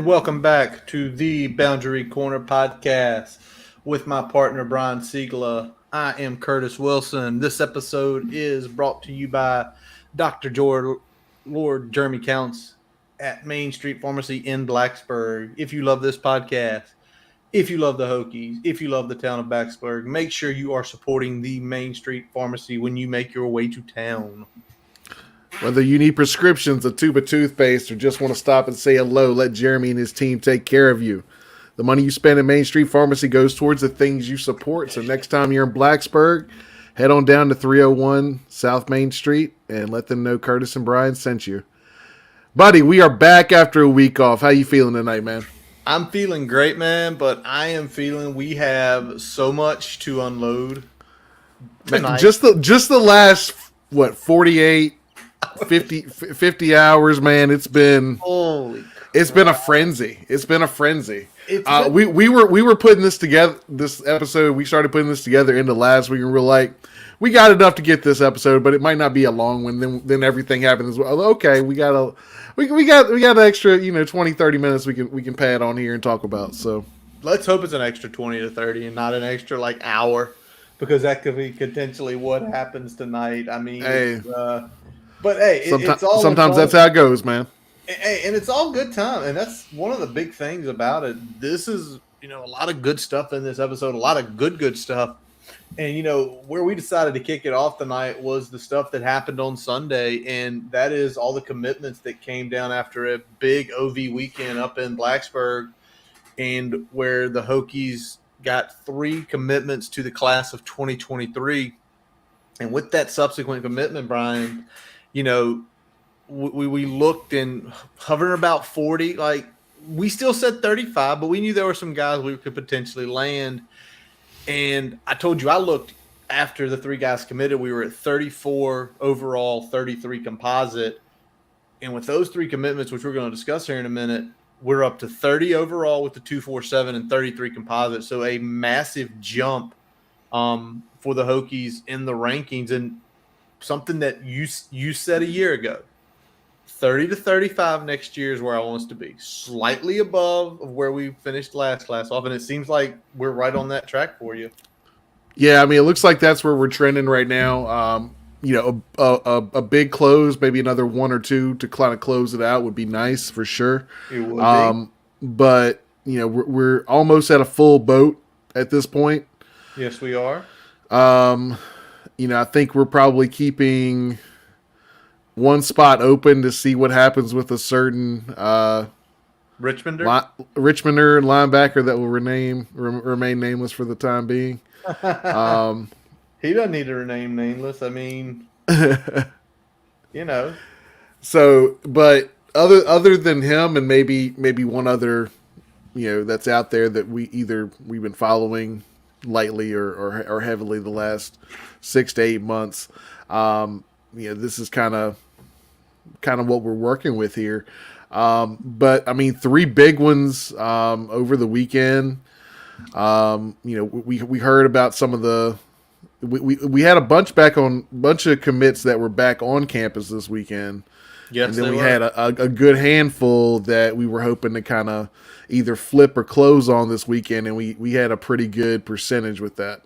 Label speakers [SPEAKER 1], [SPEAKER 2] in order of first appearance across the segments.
[SPEAKER 1] And welcome back to the Boundary Corner podcast with my partner Brian Siegler. I am Curtis Wilson. This episode is brought to you by Dr. Lord Jeremy Counts at Main Street Pharmacy in Blacksburg. If you love this podcast, if you love the Hokies, if you love the town of Blacksburg, make sure you are supporting the Main Street Pharmacy when you make your way to town.
[SPEAKER 2] Whether you need prescriptions, a tube of toothpaste, or just want to stop and say hello, let Jeremy and his team take care of you. The money you spend at Main Street Pharmacy goes towards the things you support. So next time you're in Blacksburg, head on down to 301 South Main Street and let them know Curtis and Brian sent you. Buddy, we are back after a week off. How you feeling tonight, man?
[SPEAKER 1] I'm feeling great, man, but I am feeling we have so much to unload tonight.
[SPEAKER 2] Just the last, 48, 50 hours, man. It's been a frenzy. It's been a frenzy. We were putting this together. This episode, we started putting this together into last week, and we're like, we got enough to get this episode, but it might not be a long one. Then everything happened as well. Okay, we got an extra 20-30 minutes we can pad on here and talk about. So
[SPEAKER 1] let's hope it's an extra 20 to 30 and not an extra hour, because that could be potentially what happens tonight. I mean, but hey,
[SPEAKER 2] sometimes that's how it goes, man.
[SPEAKER 1] And it's all good time, and that's one of the big things about it. This is a lot of good stuff in this episode, a lot of good stuff. And where we decided to kick it off tonight was the stuff that happened on Sunday, and that is all the commitments that came down after a big OV weekend up in Blacksburg, and where the Hokies got 3 commitments to the class of 2023. And with that subsequent commitment, Brian, we looked and hovering about 40. We still said 35, but we knew there were some guys we could potentially land. And I told you, I looked after the 3 guys committed. We were at 34 overall, 33 composite. And with those 3 commitments, which we're going to discuss here in a minute, we're up to 30 overall with the 247 and 33 composite. So a massive jump for the Hokies in the rankings, and something that you said a year ago. 30 to 35 next year is where I want us to be, slightly above of where we finished last class off, and it seems like we're right on that track for you.
[SPEAKER 2] Yeah, I mean, it looks like that's where we're trending right now. A big close, maybe another 1 or 2 to kind of close it out would be nice for sure.
[SPEAKER 1] It would be.
[SPEAKER 2] But we're almost at a full boat at this point.
[SPEAKER 1] Yes, we are.
[SPEAKER 2] I think we're probably keeping one spot open to see what happens with a certain
[SPEAKER 1] Richmonder
[SPEAKER 2] linebacker that will remain nameless for the time being.
[SPEAKER 1] He doesn't need to remain nameless. I mean,
[SPEAKER 2] So, but other than him, and maybe one other, that's out there that we've been following lightly or heavily the last 6 to 8 months. This is kind of what we're working with here. But I mean, 3 big ones over the weekend. We heard about some of the we had a bunch of commits that were back on campus this weekend.
[SPEAKER 1] Yes,
[SPEAKER 2] and then we had a good handful that we were hoping to kind of either flip or close on this weekend, and we had a pretty good percentage with that.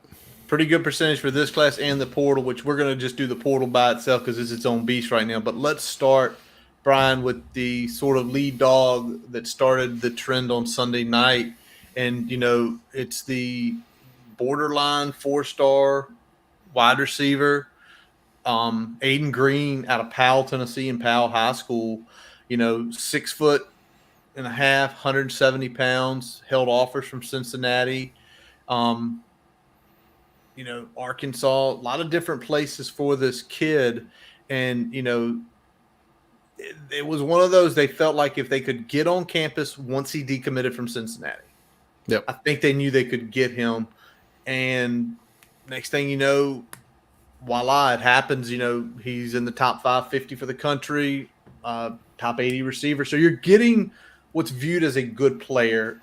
[SPEAKER 1] Pretty good percentage for this class and the portal, which we're going to just do the portal by itself because it's its own beast right now. But let's start, Brian, with the sort of lead dog that started the trend on Sunday night. And, it's the borderline 4-star wide receiver, Aiden Green out of Powell, Tennessee, and Powell High School. 6'1.5", 170 pounds, held offers from Cincinnati. Arkansas, a lot of different places for this kid. And, it was one of those, they felt like if they could get on campus once he decommitted from Cincinnati,
[SPEAKER 2] yep,
[SPEAKER 1] I think they knew they could get him. And next thing you know, voila, it happens. He's in the top 550 for the country, top 80 receiver. So you're getting what's viewed as a good player.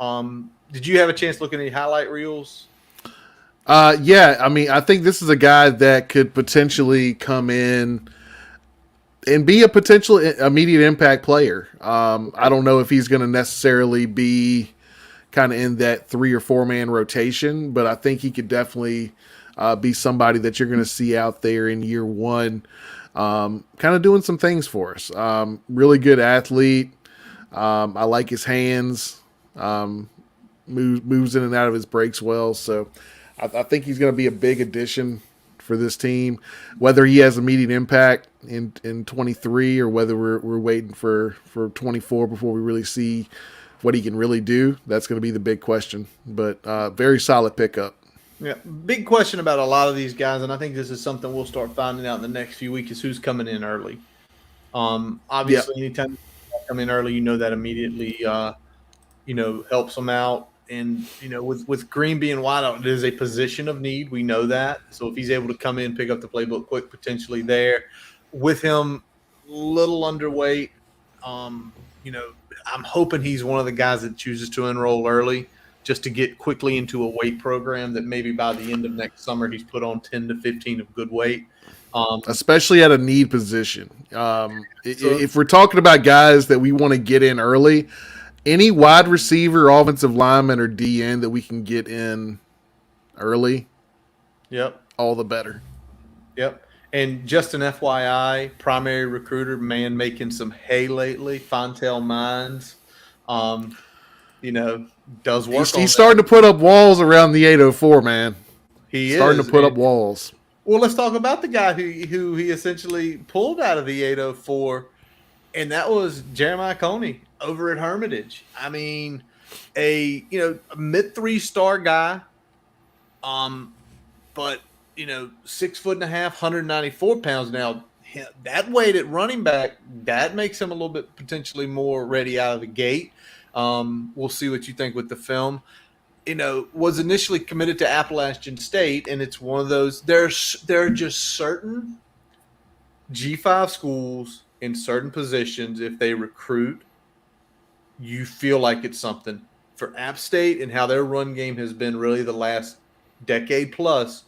[SPEAKER 1] Did you have a chance to look at any highlight reels?
[SPEAKER 2] Yeah, I mean, I think this is a guy that could potentially come in and be a potential immediate impact player. I don't know if he's going to necessarily be kind of in that 3 or 4 man rotation, but I think he could definitely be somebody that you're going to see out there in year one, kind of doing some things for us. Really good athlete. I like his hands. Moves in and out of his breaks well. So I think he's going to be a big addition for this team. Whether he has immediate impact in 23 or whether we're waiting for 24 before we really see what he can really do, that's going to be the big question. But very solid pickup.
[SPEAKER 1] Yeah, big question about a lot of these guys, and I think this is something we'll start finding out in the next few weeks, is who's coming in early. Obviously, anytime you come in early, you know that immediately, helps them out. And, with Green being wide out, it is a position of need. We know that. So if he's able to come in, pick up the playbook quick, potentially there. With him, little underweight, I'm hoping he's one of the guys that chooses to enroll early just to get quickly into a weight program that maybe by the end of next summer he's put on 10 to 15 of good weight.
[SPEAKER 2] Especially at a need position. If we're talking about guys that we want to get in early, any wide receiver, offensive lineman, or DN that we can get in early, all the better.
[SPEAKER 1] Yep. And just an FYI, primary recruiter, man making some hay lately, Fontel Mines, does work.
[SPEAKER 2] He's starting to put up walls around the 804, man.
[SPEAKER 1] He's
[SPEAKER 2] starting to put up walls.
[SPEAKER 1] Well, let's talk about the guy who he essentially pulled out of the 804, and that was Jeremiah Coney over at Hermitage. I mean, a mid 3-star guy, but 6'1.5", 194 pounds. Now that weight at running back, that makes him a little bit potentially more ready out of the gate. We'll see what you think with the film. Was initially committed to Appalachian State, and it's one of those. There are just certain G5 schools in certain positions. If they recruit, you feel like it's something. For App State and how their run game has been really the last decade plus,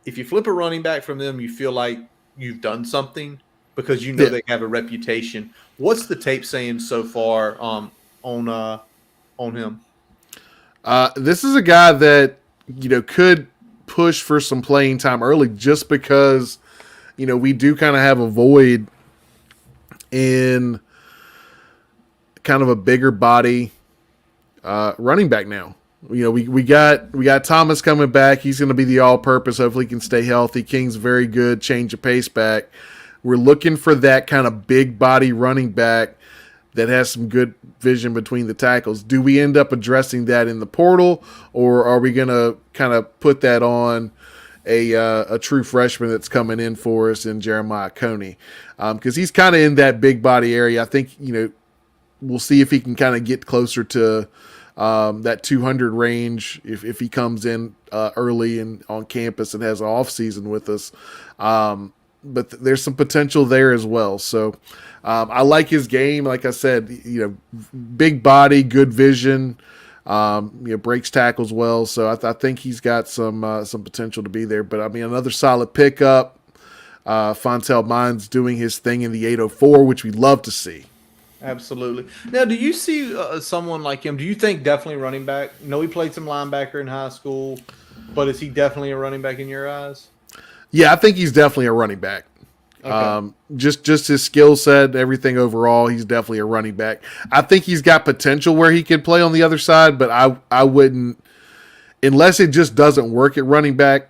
[SPEAKER 1] if you flip a running back from them, you feel like you've done something because they have a reputation. What's the tape saying so far on him?
[SPEAKER 2] This is a guy that could push for some playing time early, just because we do kind of have a void in kind of a bigger body running back now. We got Thomas coming back. He's going to be the all-purpose. Hopefully, he can stay healthy. King's very good. Change of pace back. We're looking for that kind of big body running back that has some good vision between the tackles. Do we end up addressing that in the portal, or are we going to kind of put that on a true freshman that's coming in for us in Jeremiah Coney? Because he's kind of in that big body area. I think, we'll see if he can kind of get closer to that 200 range if he comes in early and on campus and has an off season with us. But there's some potential there as well. So I like his game. Like I said, big body, good vision, breaks tackles well. So I think he's got some potential to be there. But I mean, another solid pickup. Fontel Mines doing his thing in the 804, which we love to see.
[SPEAKER 1] Absolutely. Now, do you see someone like him? Do you think definitely running back? No, he played some linebacker in high school, but is he definitely a running back in your eyes?
[SPEAKER 2] Yeah, I think he's definitely a running back. Okay. Just his skill set, everything overall, he's definitely a running back. I think he's got potential where he could play on the other side, but I wouldn't, unless it just doesn't work at running back,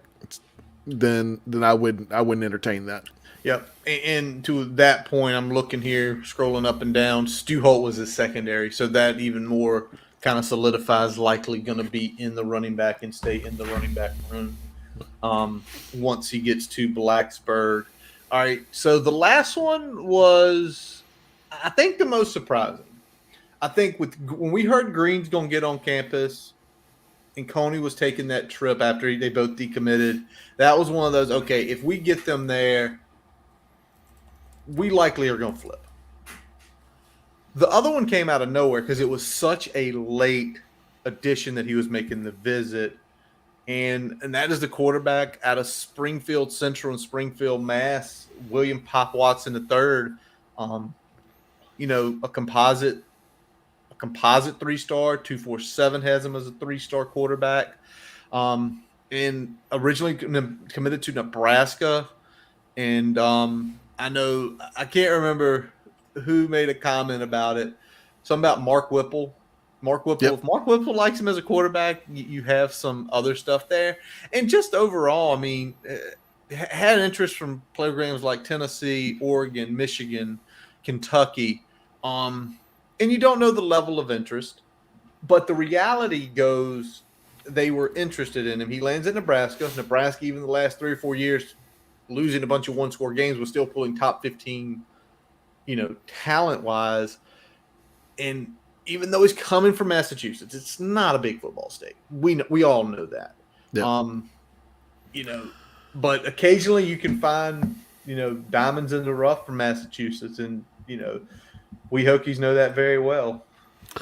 [SPEAKER 2] then I wouldn't entertain that.
[SPEAKER 1] Yep. And to that point, I'm looking here, scrolling up and down. Stu Holt was his secondary, so that even more kind of solidifies likely going to be in the running back and stay in the running back room once he gets to Blacksburg. All right, so the last one was, I think, the most surprising. I think when we heard Green's going to get on campus and Coney was taking that trip after they both decommitted, that was one of those, okay, if we get them there, we likely are going to flip. The other one came out of nowhere because it was such a late addition that he was making the visit. and that is the quarterback out of Springfield Central and Springfield, Mass, William Pop Watson III. A composite 3-star. 247 has him as a 3-star quarterback. And originally committed to Nebraska. And I know I can't remember who made a comment about it. Something about Mark Whipple.
[SPEAKER 2] Yep.
[SPEAKER 1] If Mark Whipple likes him as a quarterback, you have some other stuff there. And just overall, I mean, had interest from programs like Tennessee, Oregon, Michigan, Kentucky. And you don't know the level of interest, but the reality goes they were interested in him. He lands at Nebraska. Nebraska, even the last 3 or 4 years, losing a bunch of one-score games, was still pulling top 15, talent-wise. And even though he's coming from Massachusetts, it's not a big football state. We all know that.
[SPEAKER 2] Yep.
[SPEAKER 1] But occasionally you can find, diamonds in the rough from Massachusetts, and we Hokies know that very well.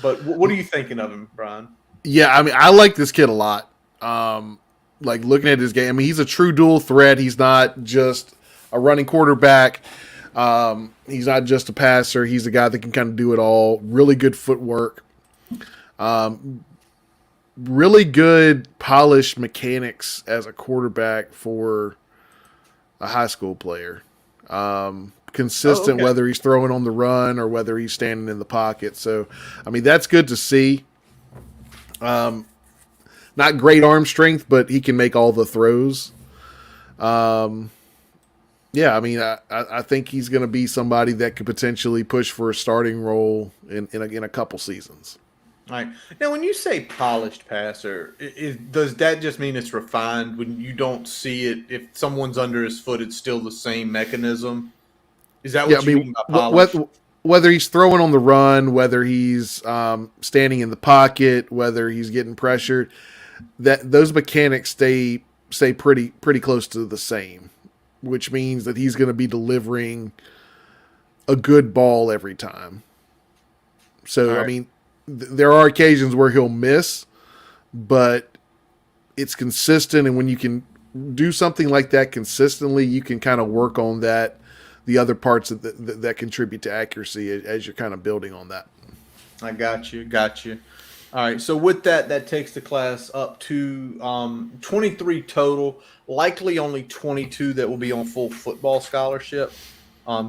[SPEAKER 1] But what are you thinking of him, Brian?
[SPEAKER 2] Yeah, I mean, I like this kid a lot. Like looking at his game, I mean, he's a true dual threat. He's not just a running quarterback. He's not just a passer. He's a guy that can kind of do it all. Really good footwork. Really good polished mechanics as a quarterback for a high school player. Consistent, whether he's throwing on the run or whether he's standing in the pocket. So, I mean, that's good to see. Not great arm strength, but he can make all the throws. Yeah, I mean, I think he's going to be somebody that could potentially push for a starting role in a couple seasons.
[SPEAKER 1] All right. Now, when you say polished passer, does that just mean it's refined? When you don't see it, if someone's under his foot, it's still the same mechanism? Is that what you mean by polished?
[SPEAKER 2] Whether he's throwing on the run, whether he's standing in the pocket, whether he's getting pressured, those mechanics stay pretty close to the same, which means that he's going to be delivering a good ball every time. So, right. I mean, there are occasions where he'll miss, but it's consistent. And when you can do something like that consistently, you can kind of work on the other parts that contribute to accuracy as you're kind of building on that.
[SPEAKER 1] I got you. All right, so with that takes the class up to 23 total, likely only 22 that will be on full football scholarship.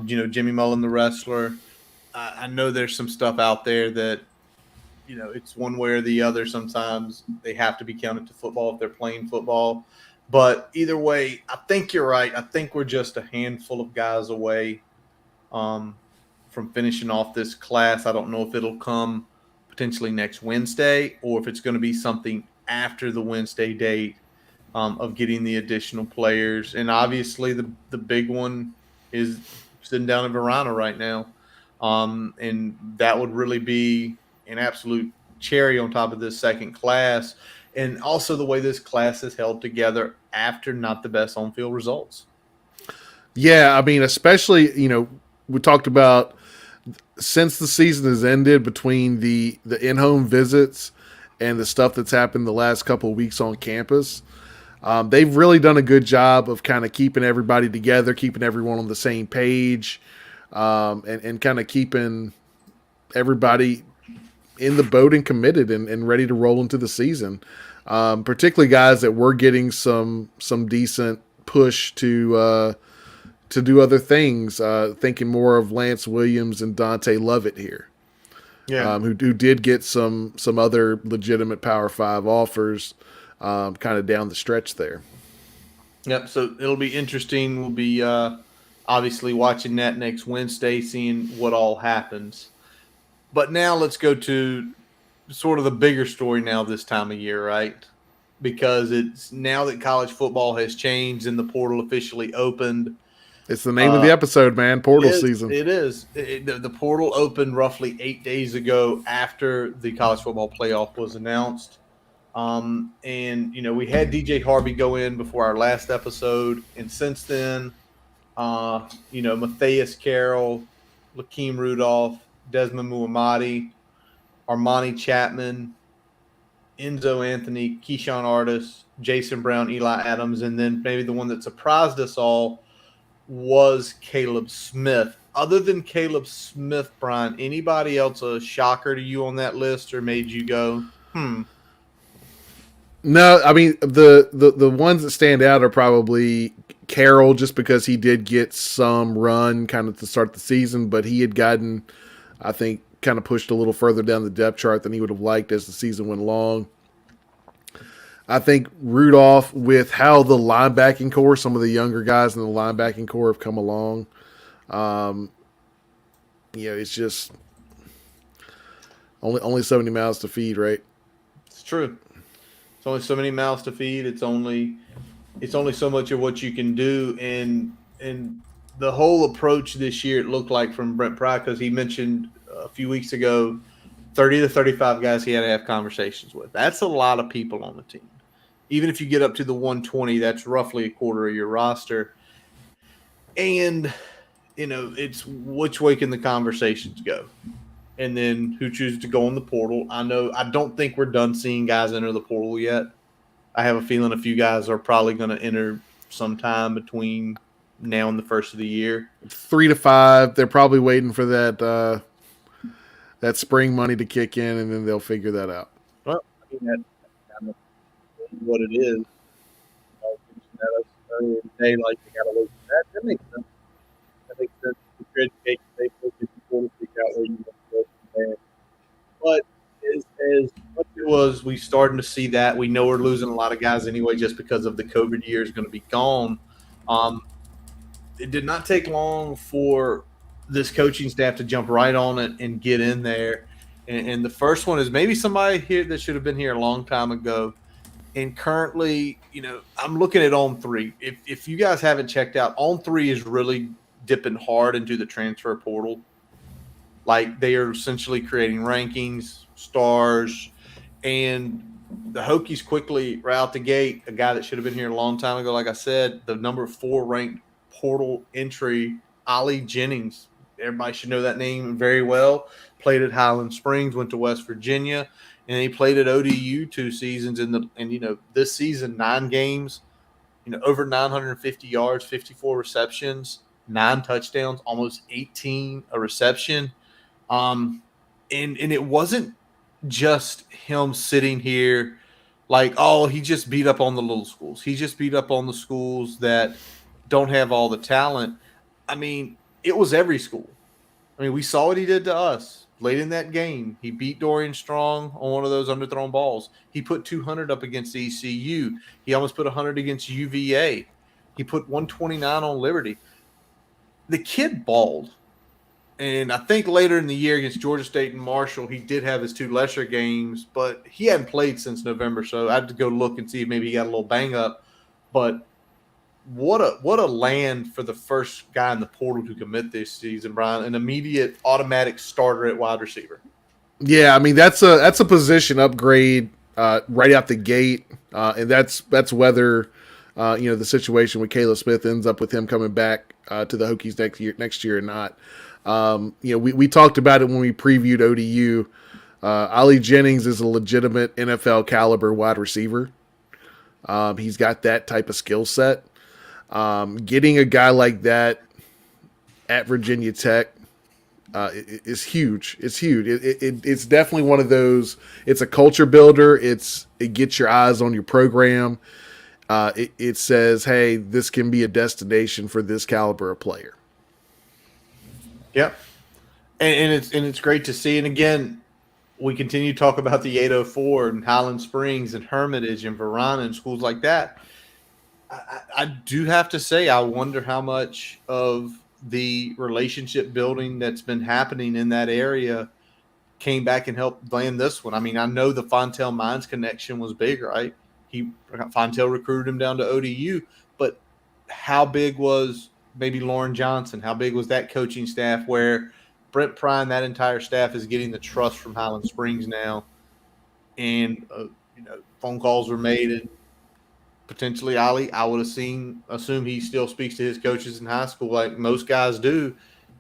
[SPEAKER 1] Jimmy Mullen, the wrestler. I know there's some stuff out there that, it's one way or the other. Sometimes they have to be counted to football if they're playing football. But either way, I think you're right. I think we're just a handful of guys away from finishing off this class. I don't know if it'll come potentially next Wednesday or if it's going to be something after the Wednesday date of getting the additional players. And obviously the big one is sitting down in Verona right now. And that would really be an absolute cherry on top of this second class. And also the way this class is held together after not the best on-field results.
[SPEAKER 2] Yeah, I mean, especially, we talked about since the season has ended, between the in-home visits and the stuff that's happened the last couple of weeks on campus, they've really done a good job of kind of keeping everybody together, keeping everyone on the same page, and kind of keeping everybody in the boat and committed and ready to roll into the season. Particularly guys that were getting some decent push to do other things. Thinking more of Lance Williams and Dante Lovett here, who did get some other legitimate Power 5 offers, kind of down the stretch there.
[SPEAKER 1] Yep. So it'll be interesting. We'll be obviously watching that next Wednesday, seeing what all happens. But now let's go to sort of the bigger story now this time of year, right? Because it's now that college football has changed and the portal officially opened.
[SPEAKER 2] It's the name of the episode, man. Portal season.
[SPEAKER 1] It is. The portal opened roughly 8 days ago after the college football playoff was announced. And, we had DJ Harvey go in before our last episode. And since then, Matthias Carroll, Lakeem Rudolph, Desmond Muhammadi, Armani Chapman, Enzo Anthony, Keyshawn Artis, Jason Brown, Eli Adams, and then maybe the one that surprised us all was Caleb Smith. Other than Caleb Smith, Brian, anybody else a shocker to you on that list or made you go,
[SPEAKER 2] No, I mean the ones that stand out are probably Carroll, just because he did get some run kind of to start the season, but he had gotten, I think, kind of pushed a little further down the depth chart than he would have liked as the season went along. I think Rudolph, with how the linebacking core, some of the younger guys in the linebacking core have come along. It's just only so many mouths to feed, right?
[SPEAKER 1] It's true. It's only so many mouths to feed. It's only so much of what you can do, and the whole approach this year, it looked like from Brent Pry, because he mentioned a few weeks ago 30 to 35 guys he had to have conversations with. That's a lot of people on the team. Even if you get up to the 120, that's roughly a quarter of your roster. And, it's which way can the conversations go? And then who chooses to go in the portal. I don't think we're done seeing guys enter the portal yet. I have a feeling a few guys are probably going to enter sometime between now and the first of the year.
[SPEAKER 2] 3 to 5. They're probably waiting for that spring money to kick in, and then they'll figure that out.
[SPEAKER 1] Well, I mean, that's kind of what it is. I was mentioning that earlier today, like they got to look at that. That makes sense. That makes sense. Your education, they look at the portal, figure out where you want to go from there. But as much as it was, we starting to see that. We know we're losing a lot of guys anyway, just because of the COVID year is going to be gone. It did not take long for this coaching staff to jump right on it and get in there. And the first one is maybe somebody here that should have been here a long time ago. And currently, I'm looking at On 3. If you guys haven't checked out, On 3 is really dipping hard into the transfer portal. Like, they are essentially creating rankings, stars, and the Hokies quickly right out the gate, a guy that should have been here a long time ago, like I said, the number 4 ranked portal entry, Ollie Jennings. Everybody should know that name very well. Played at Highland Springs, went to West Virginia, and he played at ODU 2 seasons. And this season, 9 games, over 950 yards, 54 receptions, 9 touchdowns, almost 18 a reception. And it wasn't just him sitting here like, oh, he just beat up on the little schools. He just beat up on the schools that don't have all the talent. I mean, it was every school. I mean, we saw what he did to us late in that game. He beat Dorian Strong on one of those underthrown balls. He put 200 up against ECU. He almost put 100 against UVA. He put 129 on Liberty. The kid balled. And I think later in the year against Georgia State and Marshall, he did have his 2 lesser games, but he hadn't played since November, so I had to go look and see if maybe he got a little bang up. But what a land for the first guy in the portal to commit this season, Brian. An immediate automatic starter at wide receiver.
[SPEAKER 2] Yeah, I mean that's a position upgrade right out the gate, and that's whether the situation with Caleb Smith ends up with him coming back to the Hokies next year or not. We talked about it when we previewed ODU. Ollie Jennings is a legitimate NFL caliber wide receiver. He's got that type of skill set. Getting a guy like that at Virginia Tech is huge. It's huge. It's definitely one of those. It's a culture builder. It gets your eyes on your program. It says, hey, this can be a destination for this caliber of player.
[SPEAKER 1] Yep. And it's great to see. And again, we continue to talk about the 804 and Highland Springs and Hermitage and Verona and schools like that. I do have to say, I wonder how much of the relationship building that's been happening in that area came back and helped land this one. I mean, I know the Fontel Mines connection was big, right? Fontel recruited him down to ODU, but how big was maybe Lauren Johnson? How big was that coaching staff where Brent Pry and that entire staff is getting the trust from Highland Springs now? And, phone calls were made, and potentially Ollie, I would assume he still speaks to his coaches in high school like most guys do,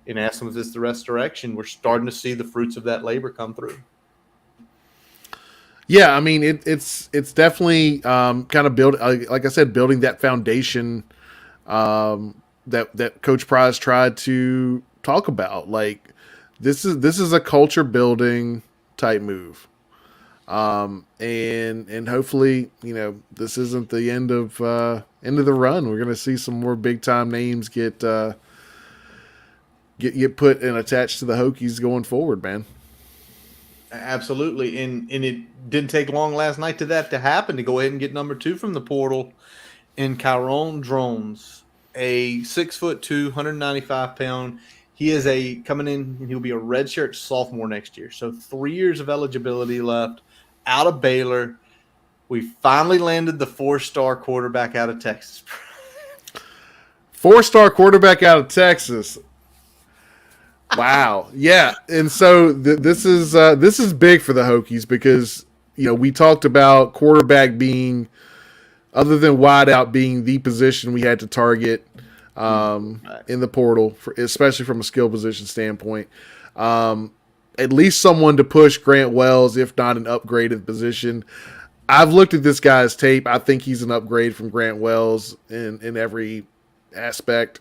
[SPEAKER 1] and ask them if it's the rest direction. We're starting to see the fruits of that labor come through.
[SPEAKER 2] Yeah, I mean it's definitely kind of like I said, building that foundation that Coach Price tried to talk about. Like this is a culture building type move, and hopefully this isn't the end of the run. We're gonna see some more big time names get put and attached to the Hokies going forward, man.
[SPEAKER 1] Absolutely, and it didn't take long last night to happen to go ahead and get number 2 from the portal in Kyron Drones, a 6'2", 195 pound. He is coming in. He'll be a redshirt sophomore next year, so 3 years of eligibility left. Out of Baylor, we finally landed the 4-star quarterback out of Texas.
[SPEAKER 2] 4-star quarterback out of Texas. Wow. Yeah. And so this is big for the Hokies because, we talked about quarterback being, other than wideout being the position we had to target in the portal, especially from a skill position standpoint. At least someone to push Grant Wells, if not an upgraded position. I've looked at this guy's tape. I think he's an upgrade from Grant Wells in every aspect.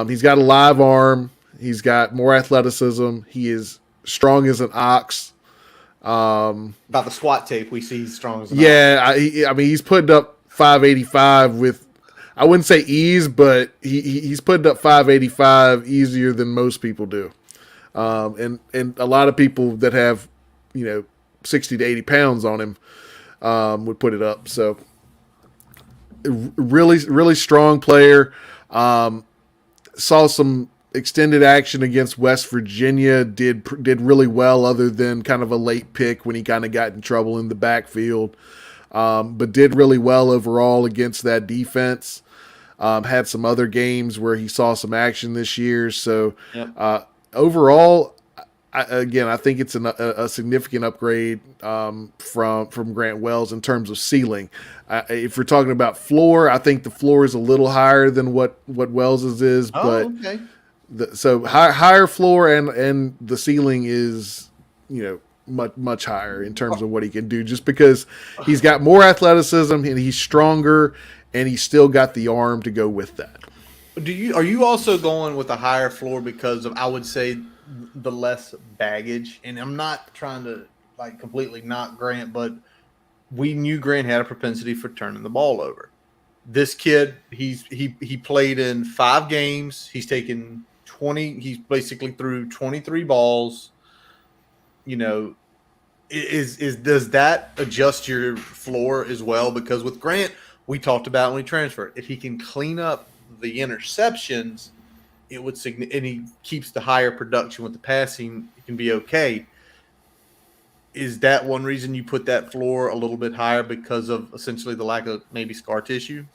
[SPEAKER 2] He's got a live arm. He's got more athleticism. He is strong as an ox.
[SPEAKER 1] About the squat tape, we see he's strong as an
[SPEAKER 2] ox. I mean, he's putting up 585 with, I wouldn't say ease, but he's putting up 585 easier than most people do. And a lot of people that have, 60 to 80 pounds on him would put it up. So really, really strong player. Saw some extended action against West Virginia, did really well other than kind of a late pick when he kind of got in trouble in the backfield, but did really well overall against that defense. Had some other games where he saw some action this year. So overall, I think it's a significant upgrade from Grant Wells in terms of ceiling. If we're talking about floor, I think the floor is a little higher than what Wells's is, but
[SPEAKER 1] okay.
[SPEAKER 2] So higher floor and the ceiling is, much higher in terms of what he can do, just because he's got more athleticism and he's stronger and he's still got the arm to go with that.
[SPEAKER 1] Are you also going with a higher floor because of, I would say, the less baggage? And I'm not trying to completely knock Grant, but we knew Grant had a propensity for turning the ball over. This kid, he played in 5 games. He's taken 20. He's basically threw 23 balls. Does that adjust your floor as well? Because with Grant, we talked about when he transferred, if he can clean up the interceptions, it would and he keeps the higher production with the passing, it can be okay. Is that one reason you put that floor a little bit higher, because of essentially the lack of maybe scar tissue?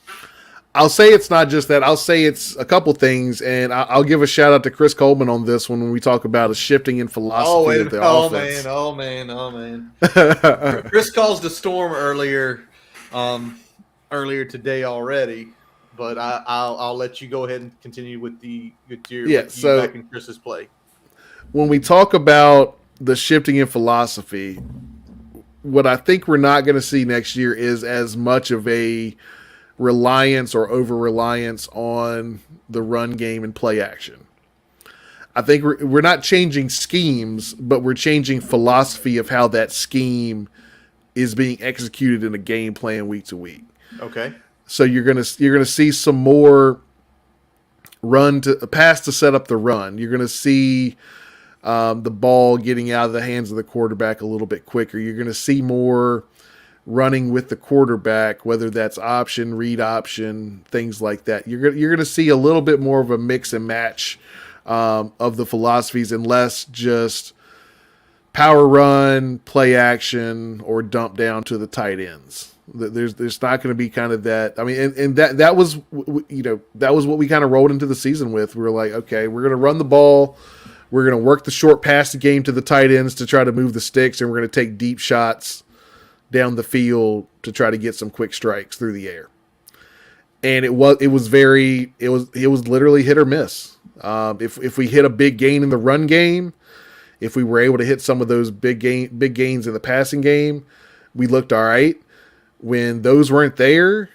[SPEAKER 2] I'll say it's not just that. I'll say it's a couple things, and I'll give a shout out to Chris Coleman on this one when we talk about a shifting in philosophy of the offense.
[SPEAKER 1] Oh man. Chris calls the storm earlier today already, but I'll let you go ahead and continue with so back in Chris's play.
[SPEAKER 2] When we talk about the shifting in philosophy, what I think we're not going to see next year is as much of a reliance or over-reliance on the run game and play action. I think we're not changing schemes, but we're changing philosophy of how that scheme is being executed in a game plan week to week.
[SPEAKER 1] Okay.
[SPEAKER 2] So you're gonna see some more pass to set up the run. You're gonna see the ball getting out of the hands of the quarterback a little bit quicker. You're gonna see more running with the quarterback, whether that's option, read option, things like that. You're going to see a little bit more of a mix and match of the philosophies, and less just power run, play action, or dump down to the tight ends. There's not going to be kind of that. I mean, and that was what we kind of rolled into the season with. We were like, okay, we're going to run the ball. We're going to work the short pass game to the tight ends to try to move the sticks, and we're going to take deep shots down the field to try to get some quick strikes through the air. And it was literally hit or miss. If we hit a big gain in the run game, if we were able to hit some of those big gains in the passing game, we looked all right. When those weren't there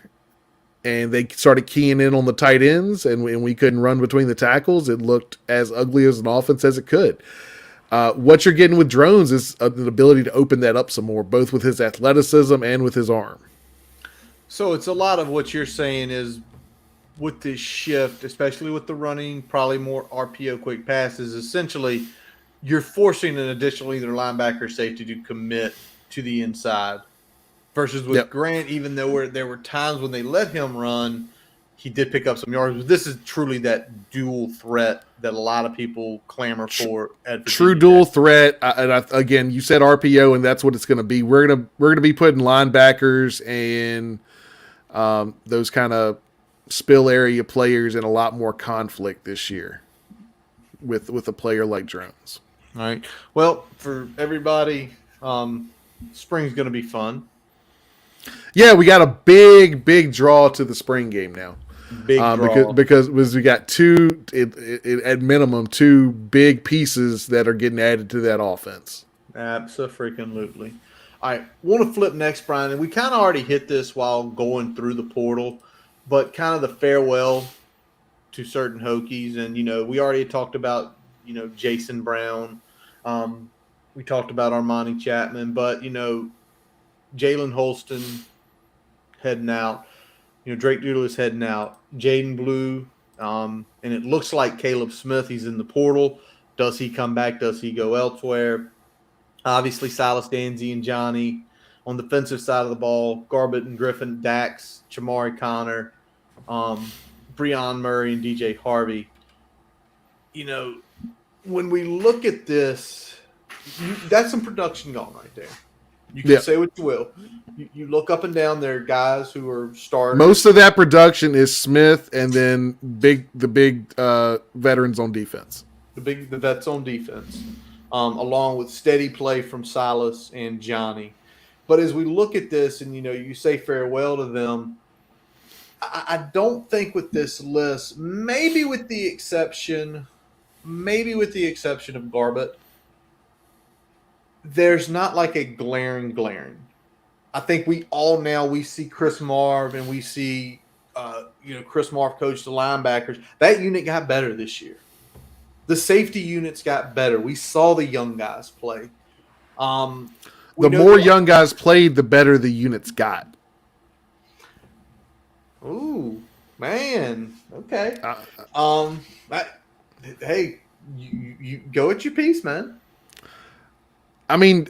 [SPEAKER 2] and they started keying in on the tight ends and we couldn't run between the tackles, it looked as ugly as an offense as it could. What you're getting with Drones is an ability to open that up some more, both with his athleticism and with his arm.
[SPEAKER 1] So it's a lot of what you're saying is with this shift, especially with the running, probably more RPO quick passes, essentially you're forcing an additional either linebacker or safety to commit to the inside. Versus with Grant, even though there were times when they let him run, he did pick up some yards. But this is truly that dual threat that a lot of people clamor for.
[SPEAKER 2] True dual threat. Again, you said RPO, and that's what it's going to be. We're gonna be putting linebackers and those kind of spill area players in a lot more conflict this year with a player like Drones.
[SPEAKER 1] All right. Well, for everybody, spring's going to be fun.
[SPEAKER 2] Yeah, we got a big draw to the spring game now.
[SPEAKER 1] Big draw.
[SPEAKER 2] Because we got at minimum two big pieces that are getting added to that offense.
[SPEAKER 1] Absolutely. All right, want to flip next, Brian, and we kind of already hit this while going through the portal, but kind of the farewell to certain Hokies, and we already talked about Jason Brown, we talked about Armani Chapman, but Jalen Holston heading out. Drake Doodle is heading out. Jaden Blue, and it looks like Caleb Smith, he's in the portal. Does he come back? Does he go elsewhere? Obviously, Silas Danzy and Johnny. On the defensive side of the ball, Garbett and Griffin, Dax, Chamari Connor, Breon Murray, and DJ Harvey. When we look at this, that's some production gone right there. You can say what you will. You look up and down there, guys who are starting.
[SPEAKER 2] Most of that production is Smith, and then the big veterans on defense.
[SPEAKER 1] The vets on defense, along with steady play from Silas and Johnny. But as we look at this, and you say farewell to them, I don't think with this list, maybe with the exception of Garbett, there's not like a glaring. I think we see Chris Marv and we see Chris Marv coach the linebackers. That unit got better this year. The safety units got better. We saw the young guys play. The
[SPEAKER 2] more young guys played, the better the units got.
[SPEAKER 1] Ooh, man. Okay. Hey, you go at your piece, man.
[SPEAKER 2] I mean,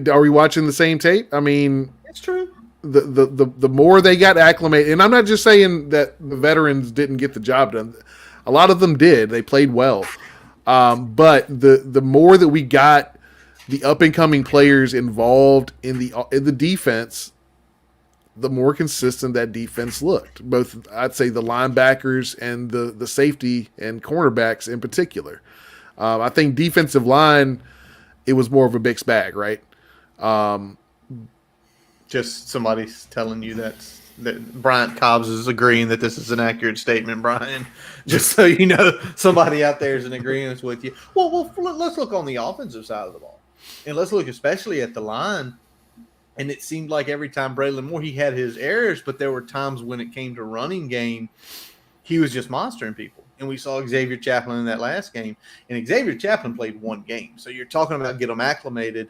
[SPEAKER 2] are we watching the same tape? I mean,
[SPEAKER 1] it's true.
[SPEAKER 2] The more they got acclimated, and I'm not just saying that the veterans didn't get the job done. A lot of them did. They played well. But the more that we got the up and coming players involved in the defense, the more consistent that defense looked. Both, I'd say, the linebackers and the safety and cornerbacks in particular. I think defensive line, it was more of a mixed bag, right?
[SPEAKER 1] Just somebody's telling you that Bryant Cobbs is agreeing that this is an accurate statement, Brian. Just so you know, somebody out there is in agreement with you. Well, let's look on the offensive side of the ball. And let's look especially at the line. And it seemed like every time Braylon Moore, he had his errors, but there were times when it came to running game, he was just monstering people. And we saw Xavier Chaplin in that last game. And Xavier Chaplin played one game. So you're talking about get them acclimated.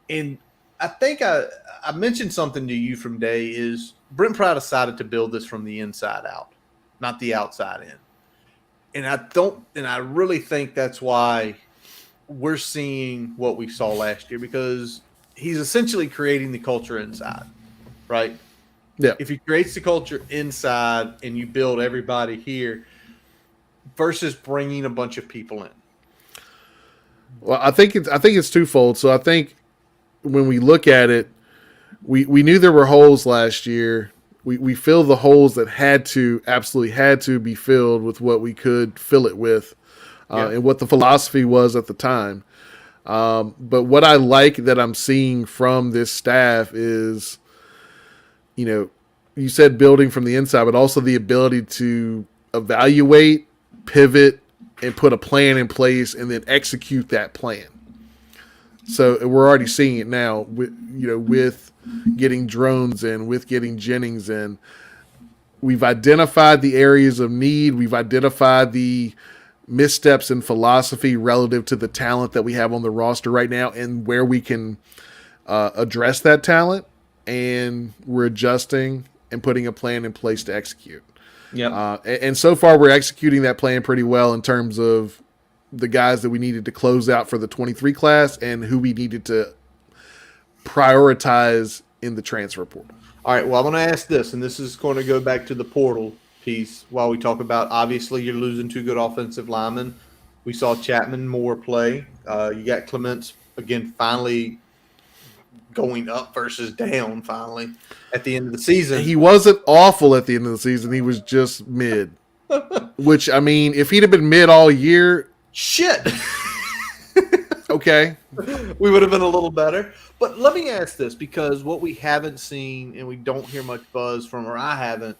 [SPEAKER 1] And I think I mentioned something to you from day is Brent Pry decided to build this from the inside out, not the outside in. And I really think that's why we're seeing what we saw last year, because he's essentially creating the culture inside, right?
[SPEAKER 2] Yeah.
[SPEAKER 1] If he creates the culture inside and you build everybody here versus bringing a bunch of people in.
[SPEAKER 2] Well, I think it's twofold. So I think when we look at it, we knew there were holes last year. We filled the holes that absolutely had to be filled with what we could fill it with, and what the philosophy was at the time. But what I like that I'm seeing from this staff is, you said building from the inside, but also the ability to evaluate, pivot, and put a plan in place and then execute that plan. So we're already seeing it now. With getting drones in, with getting Jennings in, we've identified the areas of need. We've identified the missteps in philosophy relative to the talent that we have on the roster right now, and where we can address that talent. And we're adjusting and putting a plan in place to execute.
[SPEAKER 1] Yeah.
[SPEAKER 2] And so far, we're executing that plan pretty well in terms of the guys that we needed to close out for the 23 class and who we needed to prioritize in the transfer portal.
[SPEAKER 1] All right. Well, I'm going to ask this, and this is going to go back to the portal piece while we talk about, obviously, you're losing 2 good offensive linemen. We saw Chapman Moore play. You got Clements, again, finally going up versus down finally at the end of the season.
[SPEAKER 2] He wasn't awful at the end of the season. He was just mid. Which, I mean, if he'd have been mid all year,
[SPEAKER 1] shit.
[SPEAKER 2] Okay.
[SPEAKER 1] We would have been a little better. But let me ask this, because what we haven't seen and we don't hear much buzz from, or I haven't,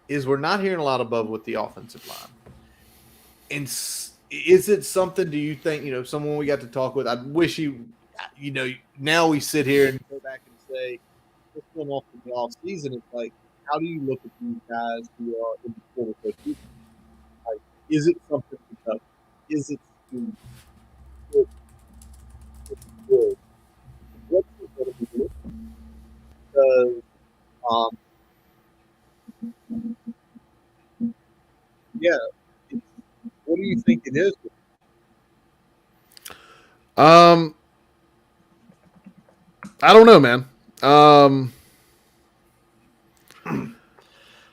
[SPEAKER 1] is we're not hearing a lot of buzz with the offensive line. And is it something, do you think, someone we got to talk with, I wish now we sit here and go back and say, what's going on in the off season? It's like, how do you look at these guys who are in the portal so deep? Like, is it something to is it good? What's it going to be doing? Because, yeah, what do you think it is?
[SPEAKER 2] I don't know, man.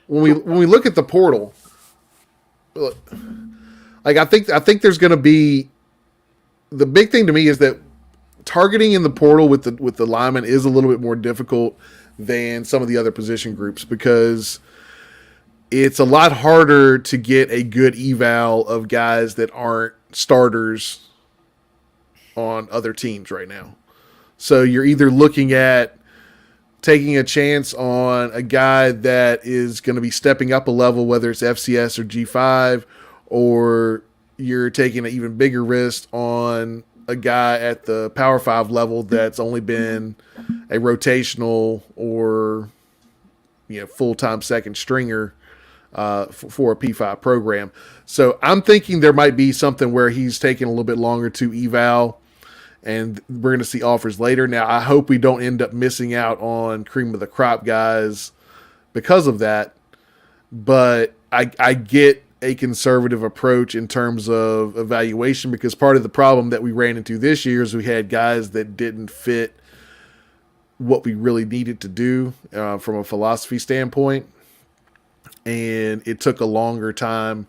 [SPEAKER 2] When we look at the portal, like I think there's going to be, the big thing to me is that targeting in the portal with the lineman is a little bit more difficult than some of the other position groups, because it's a lot harder to get a good eval of guys that aren't starters on other teams right now. So you're either looking at taking a chance on a guy that is going to be stepping up a level, whether it's FCS or G5, or you're taking an even bigger risk on a guy at the Power 5 level that's only been a rotational or full-time second stringer for a P5 program. So I'm thinking there might be something where he's taking a little bit longer to eval, and we're going to see offers later. Now, I hope we don't end up missing out on cream of the crop guys because of that, but I get a conservative approach in terms of evaluation, because part of the problem that we ran into this year is we had guys that didn't fit what we really needed to do from a philosophy standpoint, and it took a longer time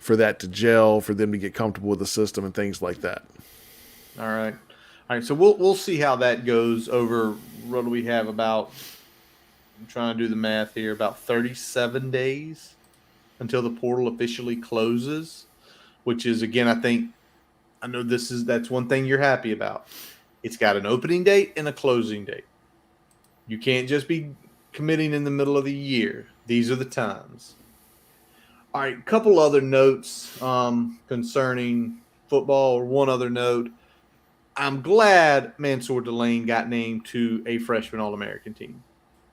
[SPEAKER 2] for that to gel, for them to get comfortable with the system and things like that.
[SPEAKER 1] All right. So we'll see how that goes over. What do we have about? I'm trying to do the math here. About 37 days until the portal officially closes, which is, again, I know that's one thing you're happy about. It's got an opening date and a closing date. You can't just be committing in the middle of the year. These are the times. All right, a couple other notes concerning football, or one other note. I'm glad Mansour Delane got named to a freshman All-American team.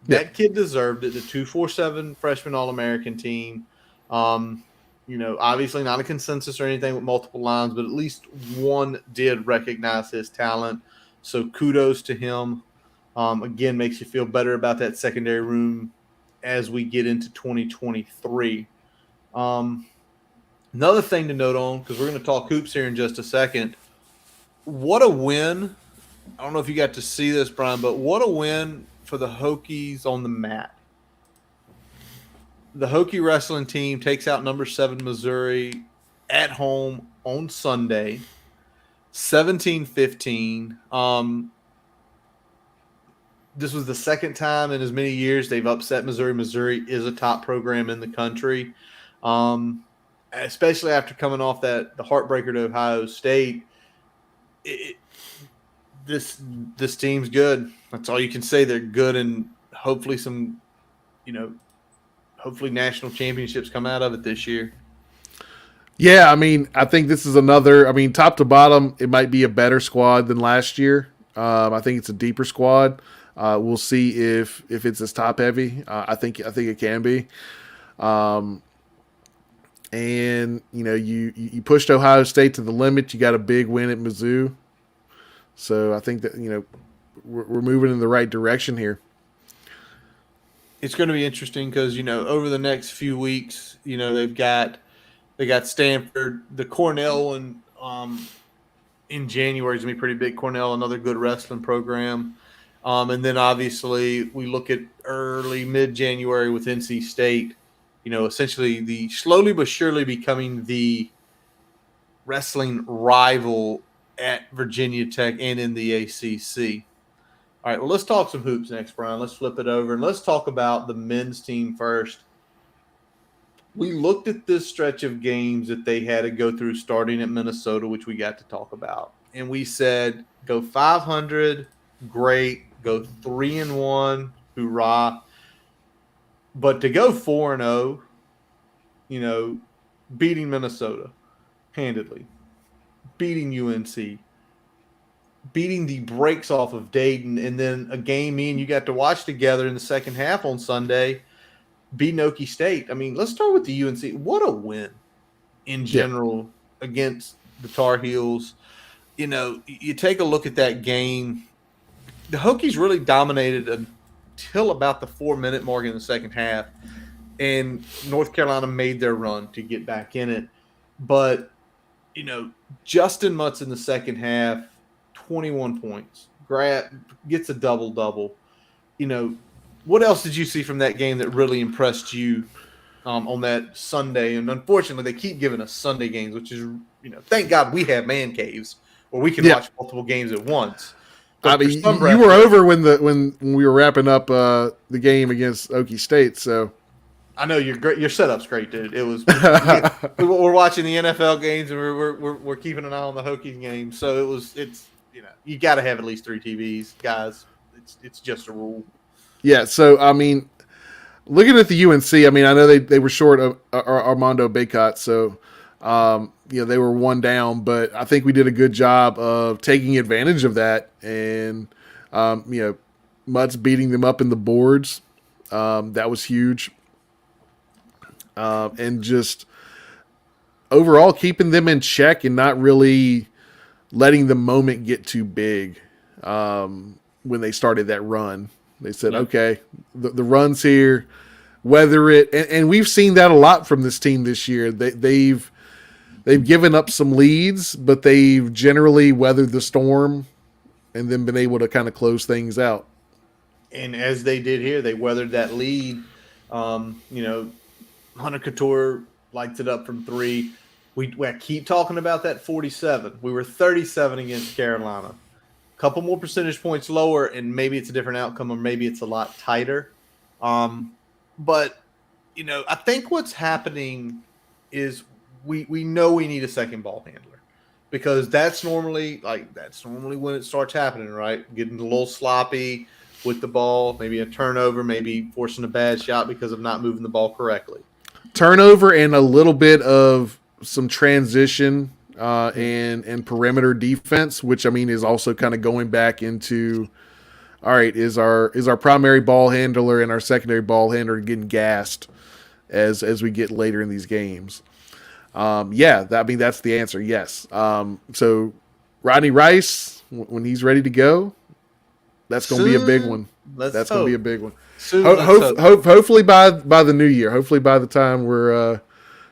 [SPEAKER 1] That kid deserved it. The 247 freshman All-American team. Obviously not a consensus or anything with multiple lines, but at least one did recognize his talent. So kudos to him. Again, makes you feel better about that secondary room as we get into 2023. Another thing to note on, because we're going to talk hoops here in just a second. What a win. I don't know if you got to see this, Brian, but what a win for the Hokies on the mat. The Hokie wrestling team takes out number 7 Missouri at home on Sunday, 17-15. This was the second time in as many years they've upset Missouri. Missouri is a top program in the country, especially after coming off the heartbreaker to Ohio State. This team's good. That's all you can say. They're good, and hopefully hopefully national championships come out of it this year.
[SPEAKER 2] Yeah, I mean, I think this is another. I mean, top to bottom, it might be a better squad than last year. I think it's a deeper squad. We'll see if it's as top heavy. I think it can be. Um, and you pushed Ohio State to the limit. You got a big win at Mizzou, so I think that we're moving in the right direction here.
[SPEAKER 1] It's going to be interesting because over the next few weeks, they got Stanford, the Cornell, and in January is going to be pretty big. Cornell, another good wrestling program. And then obviously we look at early, mid-January with NC State, essentially the slowly but surely becoming the wrestling rival at Virginia Tech and in the ACC. All right, well, let's talk some hoops next, Brian. Let's flip it over and let's talk about the men's team first. We looked at this stretch of games that they had to go through starting at Minnesota, which we got to talk about. And we said, go 500, great. Go 3-1, hoorah. But to go 4-0, beating Minnesota handedly, beating UNC, beating the brakes off of Dayton, and then a game me and you got to watch together in the second half on Sunday, beating Okie State. I mean, let's start with the UNC. What a win in general against the Tar Heels. You take a look at that game. The Hokies really dominated until about the 4-minute mark in the second half, and North Carolina made their run to get back in it. But, Justin Mutz in the second half, 21 points, gets a double-double. What else did you see from that game that really impressed you on that Sunday? And unfortunately, they keep giving us Sunday games, which is, thank God we have man caves where we can watch multiple games at once.
[SPEAKER 2] I mean, you were over when we were wrapping up the game against Okie State, so
[SPEAKER 1] I know you're great. Your setup's great, dude. It was we're watching the NFL games and we're keeping an eye on the Hokies game. So it's you got to have at least 3 TVs, guys. It's just a rule.
[SPEAKER 2] Yeah. So I mean, looking at the UNC, I mean, I know they were short of Armando Bacot, so. They were one down, but I think we did a good job of taking advantage of that and, Mutz beating them up in the boards. That was huge. And just overall keeping them in check and not really letting the moment get too big. When they started that run, they said, okay, the run's here, weather it. And we've seen that a lot from this team this year. They've given up some leads, but they've generally weathered the storm and then been able to kind of close things out.
[SPEAKER 1] And as they did here, they weathered that lead. Hunter Couture lights it up from 3. We keep talking about that 47. We were 37 against Carolina. A couple more percentage points lower, and maybe it's a different outcome, or maybe it's a lot tighter. But I think what's happening is we know we need a second ball handler because that's normally when it starts happening, right? Getting a little sloppy with the ball, maybe a turnover, maybe forcing a bad shot because of not moving the ball correctly.
[SPEAKER 2] Turnover and a little bit of some transition and perimeter defense, which I mean is also kind of going back into, all right, is our primary ball handler and our secondary ball handler getting gassed as we get later in these games. I mean, that's the answer. Yes. So Rodney Rice, when he's ready to go, that's going to be a big one. That's going to be a big one. Hopefully by the new year. Hopefully by the time we're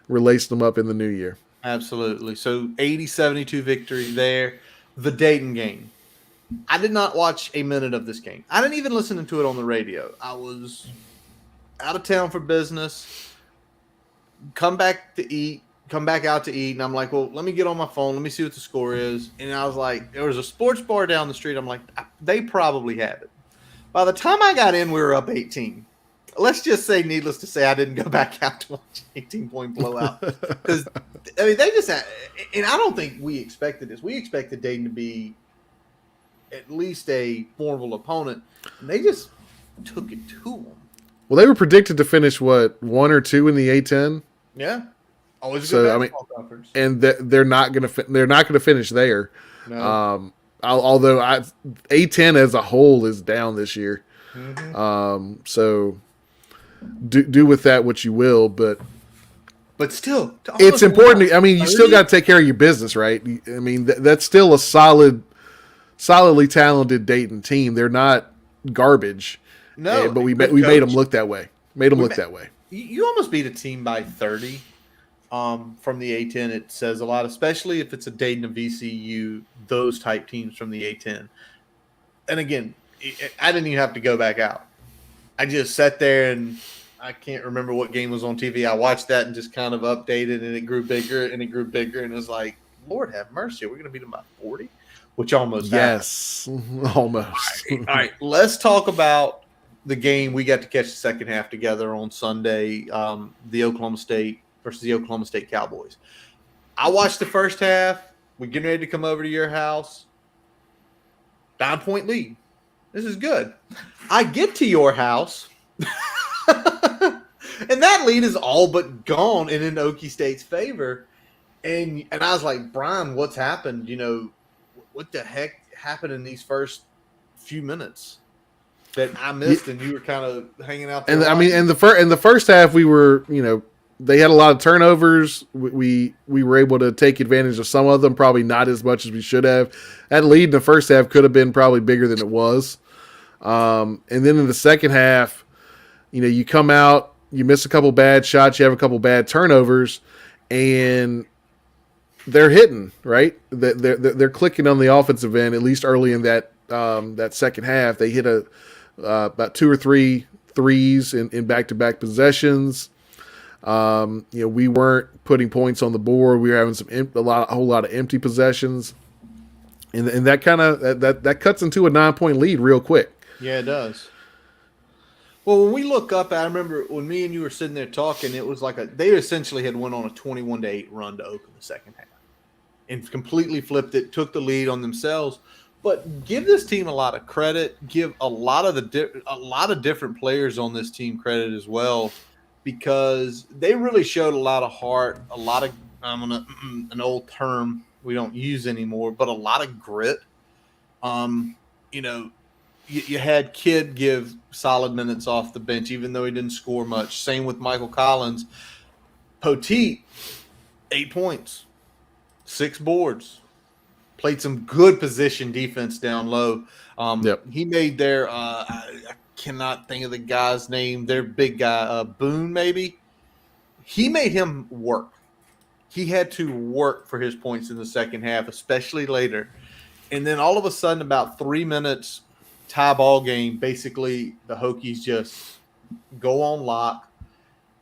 [SPEAKER 2] lacing them up in the new year.
[SPEAKER 1] Absolutely. So 80-72 victory there. The Dayton game. I did not watch a minute of this game. I didn't even listen to it on the radio. I was out of town for business. Come back out to eat, and I'm like, well, let me get on my phone. Let me see what the score is. And I was like, there was a sports bar down the street. I'm like, they probably have it. By the time I got in, we were up 18. Let's just say, needless to say, I didn't go back out to watch 18-point blowout. Because, I mean, they just had – and I don't think we expected this. We expected Dayton to be at least a formidable opponent, and they just took it to them.
[SPEAKER 2] Well, they were predicted to finish, 1 or 2 in the A-10?
[SPEAKER 1] Yeah. Always a
[SPEAKER 2] So
[SPEAKER 1] good basketball conference.
[SPEAKER 2] And they're not going to finish there.
[SPEAKER 1] No.
[SPEAKER 2] Although A10 as a whole is down this year.
[SPEAKER 1] Mm-hmm.
[SPEAKER 2] So do with that what you will, but
[SPEAKER 1] still,
[SPEAKER 2] it's important. I mean, you still got to take care of your business, right? I mean, that's still a solidly talented Dayton team. They're not garbage.
[SPEAKER 1] No,
[SPEAKER 2] but we made them look that way.
[SPEAKER 1] You almost beat a team by 30. From the A10, it says a lot, especially if it's a Dayton, a VCU, those type teams from the A10. And again, I didn't even have to go back out. I just sat there and I can't remember what game was on TV. I watched that and just kind of updated, and it grew bigger and it grew bigger. And it was like, Lord have mercy, we're going to beat them by 40, which almost happened.
[SPEAKER 2] Almost.
[SPEAKER 1] All right, let's talk about the game we got to catch the second half together on Sunday, the Oklahoma State versus the Oklahoma State Cowboys. I watched the first half. We're getting ready to come over to your house. 9-point lead. This is good. I get to your house, and that lead is all but gone and in Okie State's favor. And I was like, Brian, what's happened? You know, what the heck happened in these first few minutes that I missed, and you were kind of hanging out there?
[SPEAKER 2] And I mean, in the first half, we were, you know, they had a lot of turnovers. We were able to take advantage of some of them, probably not as much as we should have. That lead in the first half could have been probably bigger than it was. And then in the second half, you know, you come out, you miss a couple bad shots, you have a couple bad turnovers, and they're hitting, right? They're clicking on the offensive end, at least early in that second half. They hit about 2 or 3 threes in back-to-back possessions. You know, we weren't putting points on the board. We were having a whole lot of empty possessions, and that kind of that cuts into a 9-point lead real quick.
[SPEAKER 1] Yeah, it does. Well, when we look up, I remember when me and you were sitting there talking, it was like they essentially had went on a 21-8 run to open the second half, and completely flipped it, took the lead on themselves. But give this team a lot of credit. Give a lot of different players on this team credit as well, because they really showed a lot of heart, a lot of an old term we don't use anymore, but a lot of grit. You know, you had Kidd give solid minutes off the bench, even though he didn't score much. Same with Michael Collins. Poteet, 8 points, 6 boards. Played some good position defense down low. He made their I cannot think of the guy's name. Their big guy, Boone, maybe. He made him work. He had to work for his points in the second half, especially later. And then all of a sudden, about 3 minutes, tie ball game, basically the Hokies just go on lock,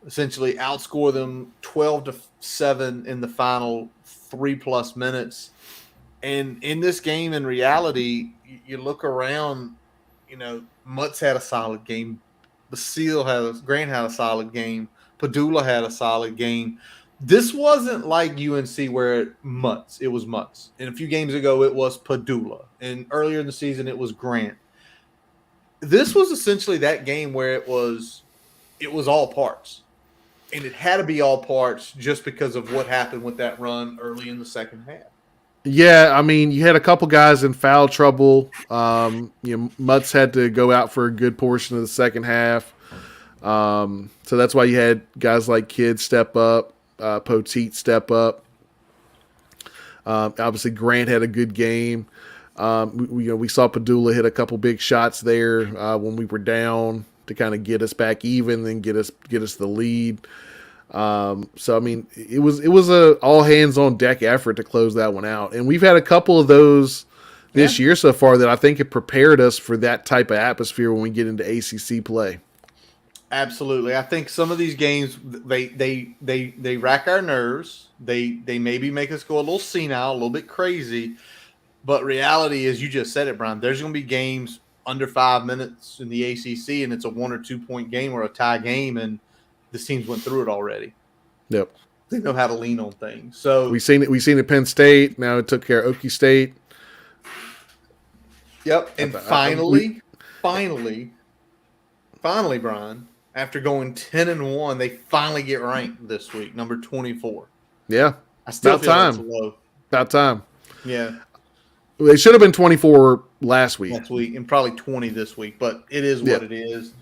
[SPEAKER 1] essentially outscore them 12-7 in the final 3+ minutes. And in this game, in reality, you look around, you know, Mutz had a solid game. Grant had a solid game. Padula had a solid game. This wasn't like UNC where it was Mutz. And a few games ago, it was Padula. And earlier in the season, it was Grant. This was essentially that game where it was all parts. And it had to be all parts just because of what happened with that run early in the second half.
[SPEAKER 2] Yeah, I mean, you had a couple guys in foul trouble. You know, Mutz had to go out for a good portion of the second half. So that's why you had guys like Kidd step up, Poteet step up. Obviously, Grant had a good game. We saw Padula hit a couple big shots there when we were down to kind of get us back even and get us the lead. So I mean, it was a all hands on deck effort to close that one out, and we've had a couple of those this year so far that I think have prepared us for that type of atmosphere when we get into ACC play.
[SPEAKER 1] Absolutely, I think some of these games they rack our nerves. They maybe make us go a little senile, a little bit crazy, but reality is, you just said it, Brian. There's going to be games under 5 minutes in the ACC, and it's a 1 or 2 point game or a tie game, and this team's went through it already.
[SPEAKER 2] Yep.
[SPEAKER 1] They know how to lean on things. So
[SPEAKER 2] we've seen it Penn State. Now it took care of Okie State.
[SPEAKER 1] Yep. And finally, Brian, After going 10-1, they finally get ranked this week, number 24.
[SPEAKER 2] Yeah.
[SPEAKER 1] I still
[SPEAKER 2] About
[SPEAKER 1] feel
[SPEAKER 2] time.
[SPEAKER 1] that's low.
[SPEAKER 2] About time.
[SPEAKER 1] Yeah.
[SPEAKER 2] They should have been 24 last week.
[SPEAKER 1] Next week, and probably 20 this week, but it is what it is.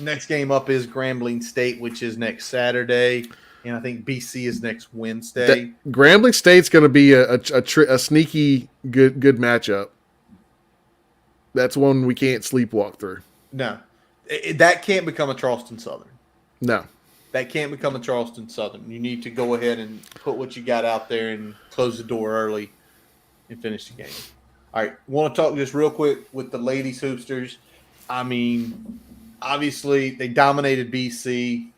[SPEAKER 1] Next game up is Grambling State, which is next Saturday, and I think BC is next Wednesday.
[SPEAKER 2] Grambling State's going to be a sneaky good matchup. That's one we can't sleepwalk through.
[SPEAKER 1] No, that can't become a Charleston Southern.
[SPEAKER 2] No,
[SPEAKER 1] that can't become a Charleston Southern. You need to go ahead and put what you got out there and close the door early and finish the game. All right, want to talk just real quick with the ladies hoopsters. I mean, obviously they dominated BC,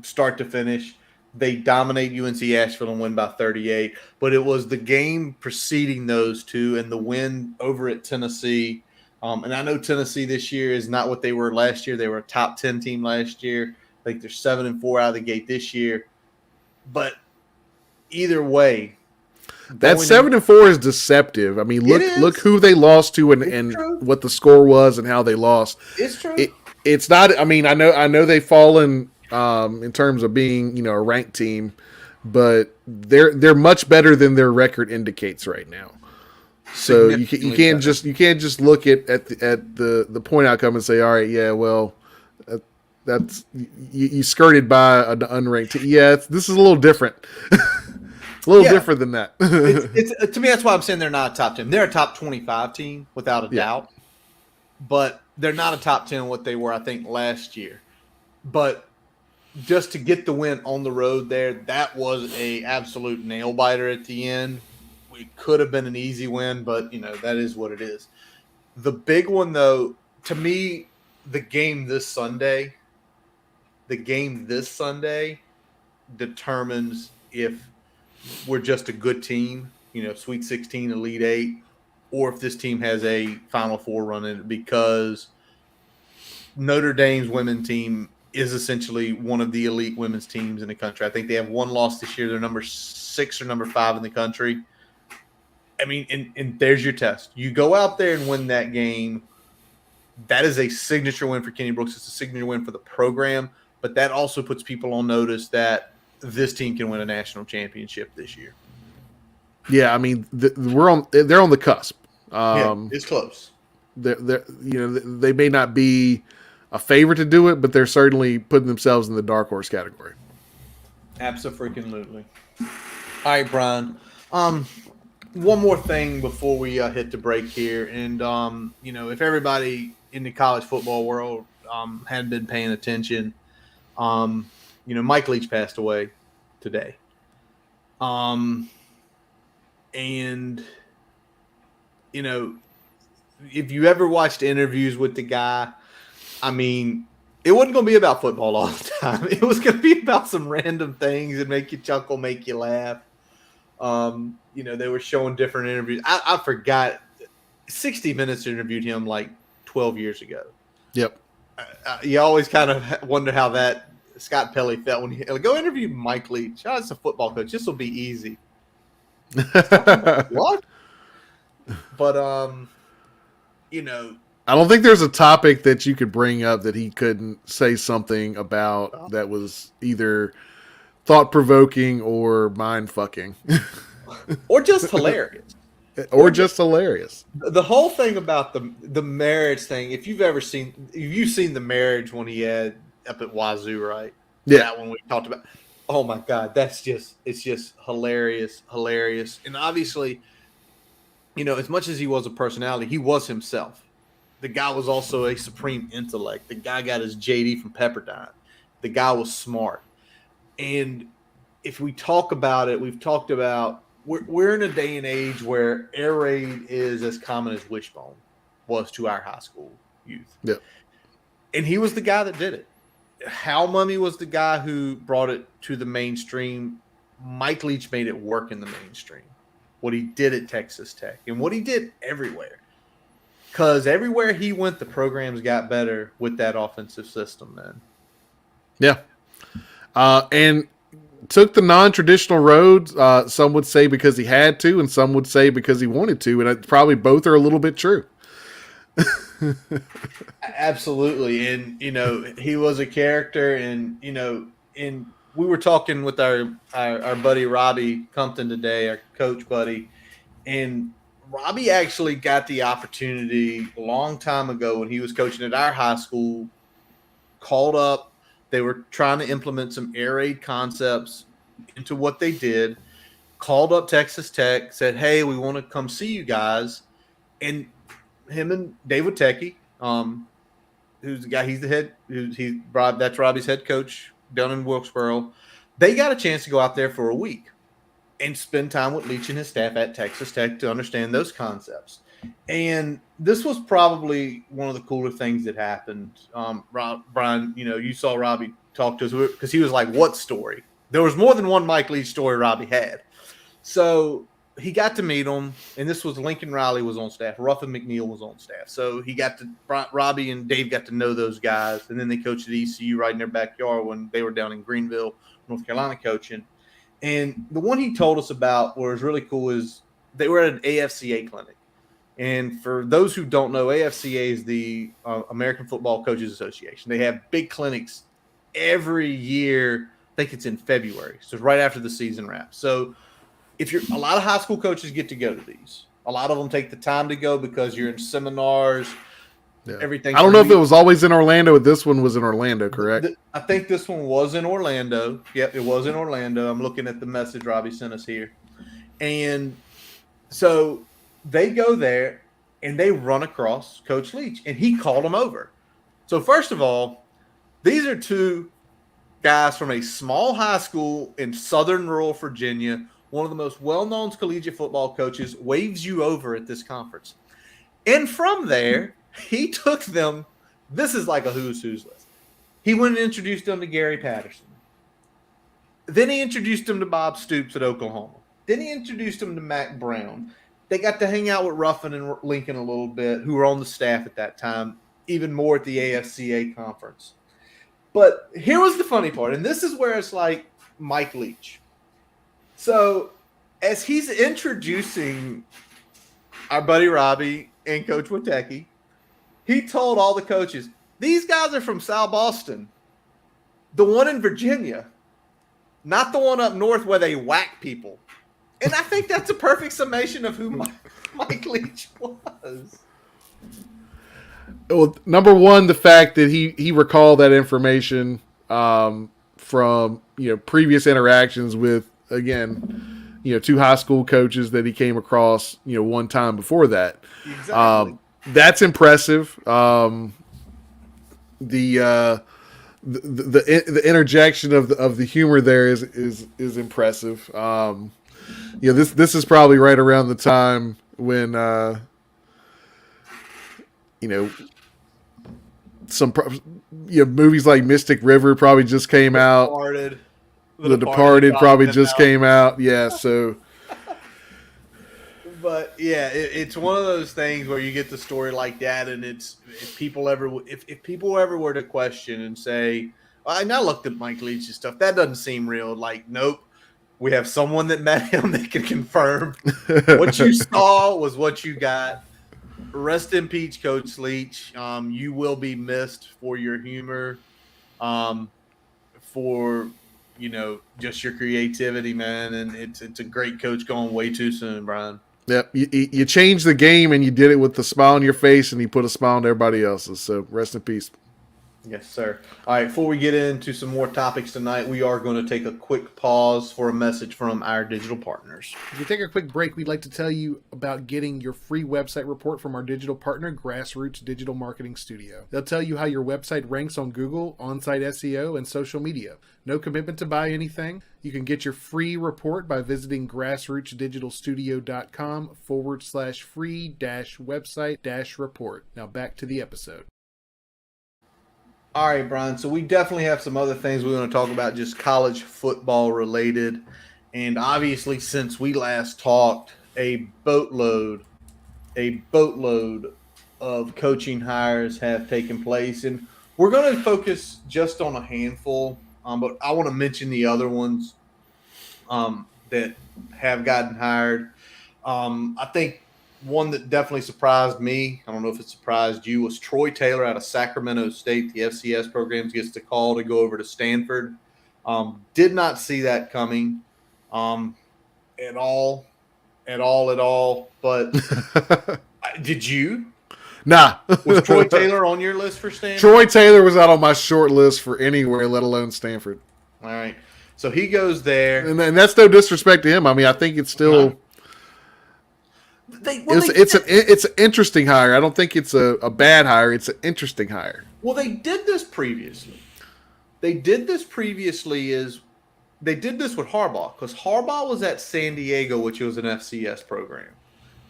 [SPEAKER 1] start to finish. They dominate UNC Asheville and win by 38. But it was the game preceding those two and the win over at Tennessee. And I know Tennessee this year is not what they were last year. They were a top 10 team last year. I think they're 7-4 out of the gate this year. But either way,
[SPEAKER 2] that 7-4 is deceptive. I mean, look who they lost to and what the score was and how they lost.
[SPEAKER 1] It's true.
[SPEAKER 2] It's not. I mean, I know they've fallen in terms of being a ranked team, but they're much better than their record indicates right now. So you can't just look at the point outcome and say, all right, yeah, well, that's you skirted by an unranked team. Yeah, this is a little different. It's a little different than that.
[SPEAKER 1] it's to me, that's why I'm saying they're not a top 10. They're a top 25 team without a doubt, but they're not a top 10 what they were, I think, last year. But just to get the win on the road there, that was a absolute nail biter at the end. It could have been an easy win, but that is what it is. The big one, though, to me, the game this Sunday determines if we're just a good team, Sweet 16, Elite 8, or if this team has a Final Four run in it, because Notre Dame's women's team is essentially one of the elite women's teams in the country. I think they have one loss this year. They're number 6 or number 5 in the country. I mean, and there's your test. You go out there and win that game. That is a signature win for Kenny Brooks. It's a signature win for the program, but that also puts people on notice that this team can win a national championship this year.
[SPEAKER 2] Yeah, I mean, they're on the cusp.
[SPEAKER 1] It's close.
[SPEAKER 2] They may not be a favorite to do it, but they're certainly putting themselves in the dark horse category.
[SPEAKER 1] Absolutely. All right, Brian. One more thing before we hit the break here, and if everybody in the college football world hadn't been paying attention, Mike Leach passed away today. And if you ever watched interviews with the guy, I mean, it wasn't going to be about football all the time. It was going to be about some random things that make you chuckle, make you laugh. They were showing different interviews. I forgot. 60 Minutes interviewed him like 12 years ago.
[SPEAKER 2] Yep.
[SPEAKER 1] You always kind of wonder how that Scott Pelley felt when he go interview Mike Leach. Oh, it's a football coach. This will be easy. What? But
[SPEAKER 2] I don't think there's a topic that you could bring up that he couldn't say something about that was either thought-provoking or mind-fucking.
[SPEAKER 1] Or just hilarious. The whole thing about the marriage thing, if you've seen the marriage when he had up at Wazoo, right?
[SPEAKER 2] Yeah.
[SPEAKER 1] That one we talked about. Oh my God, it's just hilarious. And obviously, as much as he was a personality, he was himself. The guy was also a supreme intellect. The guy got his JD from Pepperdine. The guy was smart. And if we talk about it, we've talked about we're in a day and age where air raid is as common as wishbone was to our high school youth.
[SPEAKER 2] Yeah.
[SPEAKER 1] And he was the guy that did it. Hal Mummy was the guy who brought it to the mainstream. Mike Leach made it work in the mainstream. What he did at Texas Tech and what he did everywhere. Because everywhere he went, the programs got better with that offensive system, man.
[SPEAKER 2] Yeah. And took the non-traditional roads. Some would say because he had to, and some would say because he wanted to. And probably both are a little bit true.
[SPEAKER 1] Absolutely. And, he was a character and, and we were talking with our buddy Robbie Compton today, our coach buddy, and Robbie actually got the opportunity a long time ago when he was coaching at our high school, called up. They were trying to implement some air raid concepts into what they did, called up Texas Tech, said, hey, we want to come see you guys. And him and David Techie, who's the guy, he's the head, that's Robbie's head coach down in Wilkesboro. They got a chance to go out there for a week and spend time with Leach and his staff at Texas Tech to understand those concepts. And this was probably one of the cooler things that happened. Brian, you saw Robbie talk to us because he was like, what story? There was more than one Mike Leach story Robbie had. So he got to meet him, and this was Lincoln Riley was on staff. Ruffin McNeil was on staff. So Robbie and Dave got to know those guys, and then they coached at ECU right in their backyard when they were down in Greenville, North Carolina coaching. And the one he told us about was really cool is they were at an AFCA clinic. And for those who don't know, AFCA is the American Football Coaches Association. They have big clinics every year. I think it's in February. So it's right after the season wraps. So a lot of high school coaches get to go to these. A lot of them take the time to go because you're in seminars.
[SPEAKER 2] Yeah.
[SPEAKER 1] Everything.
[SPEAKER 2] I don't know if it was always in Orlando, but this one was in Orlando, correct?
[SPEAKER 1] I think this one was in Orlando. Yep, it was in Orlando. I'm looking at the message Robbie sent us here. And so they go there and they run across Coach Leach, and he called them over. So first of all, these are two guys from a small high school in southern rural Virginia. One of the most well-known collegiate football coaches waves you over at this conference. And from there, he took them. This is like a who's list. He went and introduced them to Gary Patterson. Then he introduced them to Bob Stoops at Oklahoma. Then he introduced them to Mac Brown. They got to hang out with Ruffin and Lincoln a little bit, who were on the staff at that time, even more at the AFCA conference. But here was the funny part, and this is where it's like Mike Leach. So as he's introducing our buddy Robbie and Coach Witecki, he told all the coaches, these guys are from South Boston, the one in Virginia, not the one up north where they whack people. And I think that's a perfect summation of who Mike Leach was.
[SPEAKER 2] Well, number one, the fact that he recalled that information from previous interactions with, again, two high school coaches that he came across one time before that.
[SPEAKER 1] Exactly.
[SPEAKER 2] That's impressive. The interjection of the humor there is impressive. This is probably right around the time when some movies like Mystic River probably just came out. The Departed probably just came out. Yeah, so.
[SPEAKER 1] But yeah, it's one of those things where you get the story like that, and if people ever were to question and say, "I now looked at Mike Leach's stuff, that doesn't seem real." Like, nope, we have someone that met him that can confirm what you saw was what you got. Rest in peace, Coach Leach. You will be missed for your humor, for just your creativity, man. And it's a great coach going way too soon, Brian.
[SPEAKER 2] Yep, you changed the game and you did it with the smile on your face, and you put a smile on everybody else's. So rest in peace.
[SPEAKER 1] Yes, sir. All right, before we get into some more topics tonight, we are going to take a quick pause for a message from our digital partners.
[SPEAKER 3] As we take a quick break, we'd like to tell you about getting your free website report from our digital partner, Grassroots Digital Marketing Studio. They'll tell you how your website ranks on Google, on-site SEO, and social media. No commitment to buy anything. You can get your free report by visiting grassrootsdigitalstudio.com/free-website-report. Now back to the episode.
[SPEAKER 1] All right, Brian. So we definitely have some other things we want to talk about, just college football related. And obviously, since we last talked, a boatload of coaching hires have taken place. And we're going to focus just on a handful, but I want to mention the other ones that have gotten hired. I think one that definitely surprised me, I don't know if it surprised you, was Troy Taylor out of Sacramento State. The FCS programs gets the call to go over to Stanford. Did not see that coming at all. But did you?
[SPEAKER 2] Nah.
[SPEAKER 1] Was Troy Taylor on your list for Stanford?
[SPEAKER 2] Troy Taylor was out on my short list for anywhere, let alone Stanford.
[SPEAKER 1] All right. So he goes there.
[SPEAKER 2] And that's no disrespect to him. I mean, I think it's still it's an interesting hire. I don't think it's a bad hire. It's an interesting hire.
[SPEAKER 1] Well, they did this previously. They did this with Harbaugh, because Harbaugh was at San Diego, which was an FCS program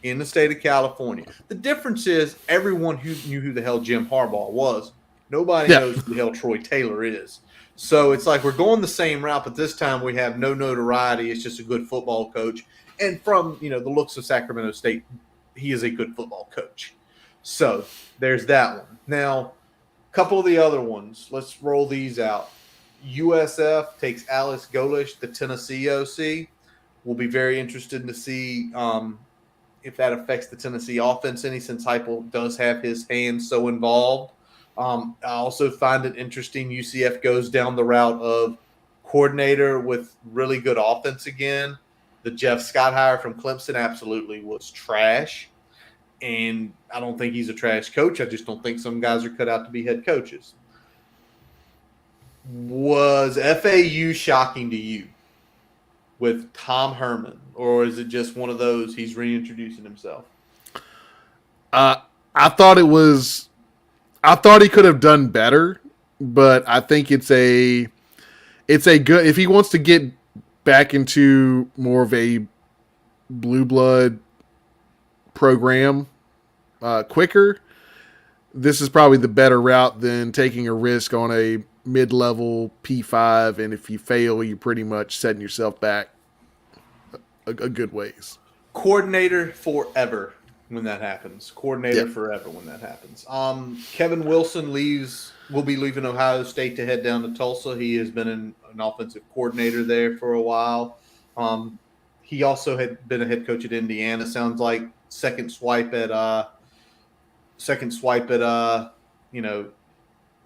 [SPEAKER 1] in the state of California. The difference is everyone who knew who the hell Jim Harbaugh was. Nobody knows who the hell Troy Taylor is. So it's like we're going the same route, but this time we have no notoriety. It's just a good football coach. And from, the looks of Sacramento State, he is a good football coach. So there's that one. Now, a couple of the other ones. Let's roll these out. USF takes Alice Golish, the Tennessee OC. We'll be very interested to see if that affects the Tennessee offense any, since Heupel does have his hands so involved. I also find it interesting UCF goes down the route of coordinator with really good offense again. The Jeff Scott hire from Clemson absolutely was trash. And I don't think he's a trash coach. I just don't think some guys are cut out to be head coaches. Was FAU shocking to you with Tom Herman? Or is it just one of those he's reintroducing himself?
[SPEAKER 2] I thought he could have done better, but I think it's a good, if he wants to get back into more of a blue blood program quicker, this is probably the better route than taking a risk on a mid-level P5, and if you fail, you're pretty much setting yourself back a good ways.
[SPEAKER 1] Coordinator forever when that happens. Forever when that happens. Kevin Wilson will be leaving Ohio State to head down to Tulsa. He has been an offensive coordinator there for a while. He also had been a head coach at Indiana. Sounds like second swipe at a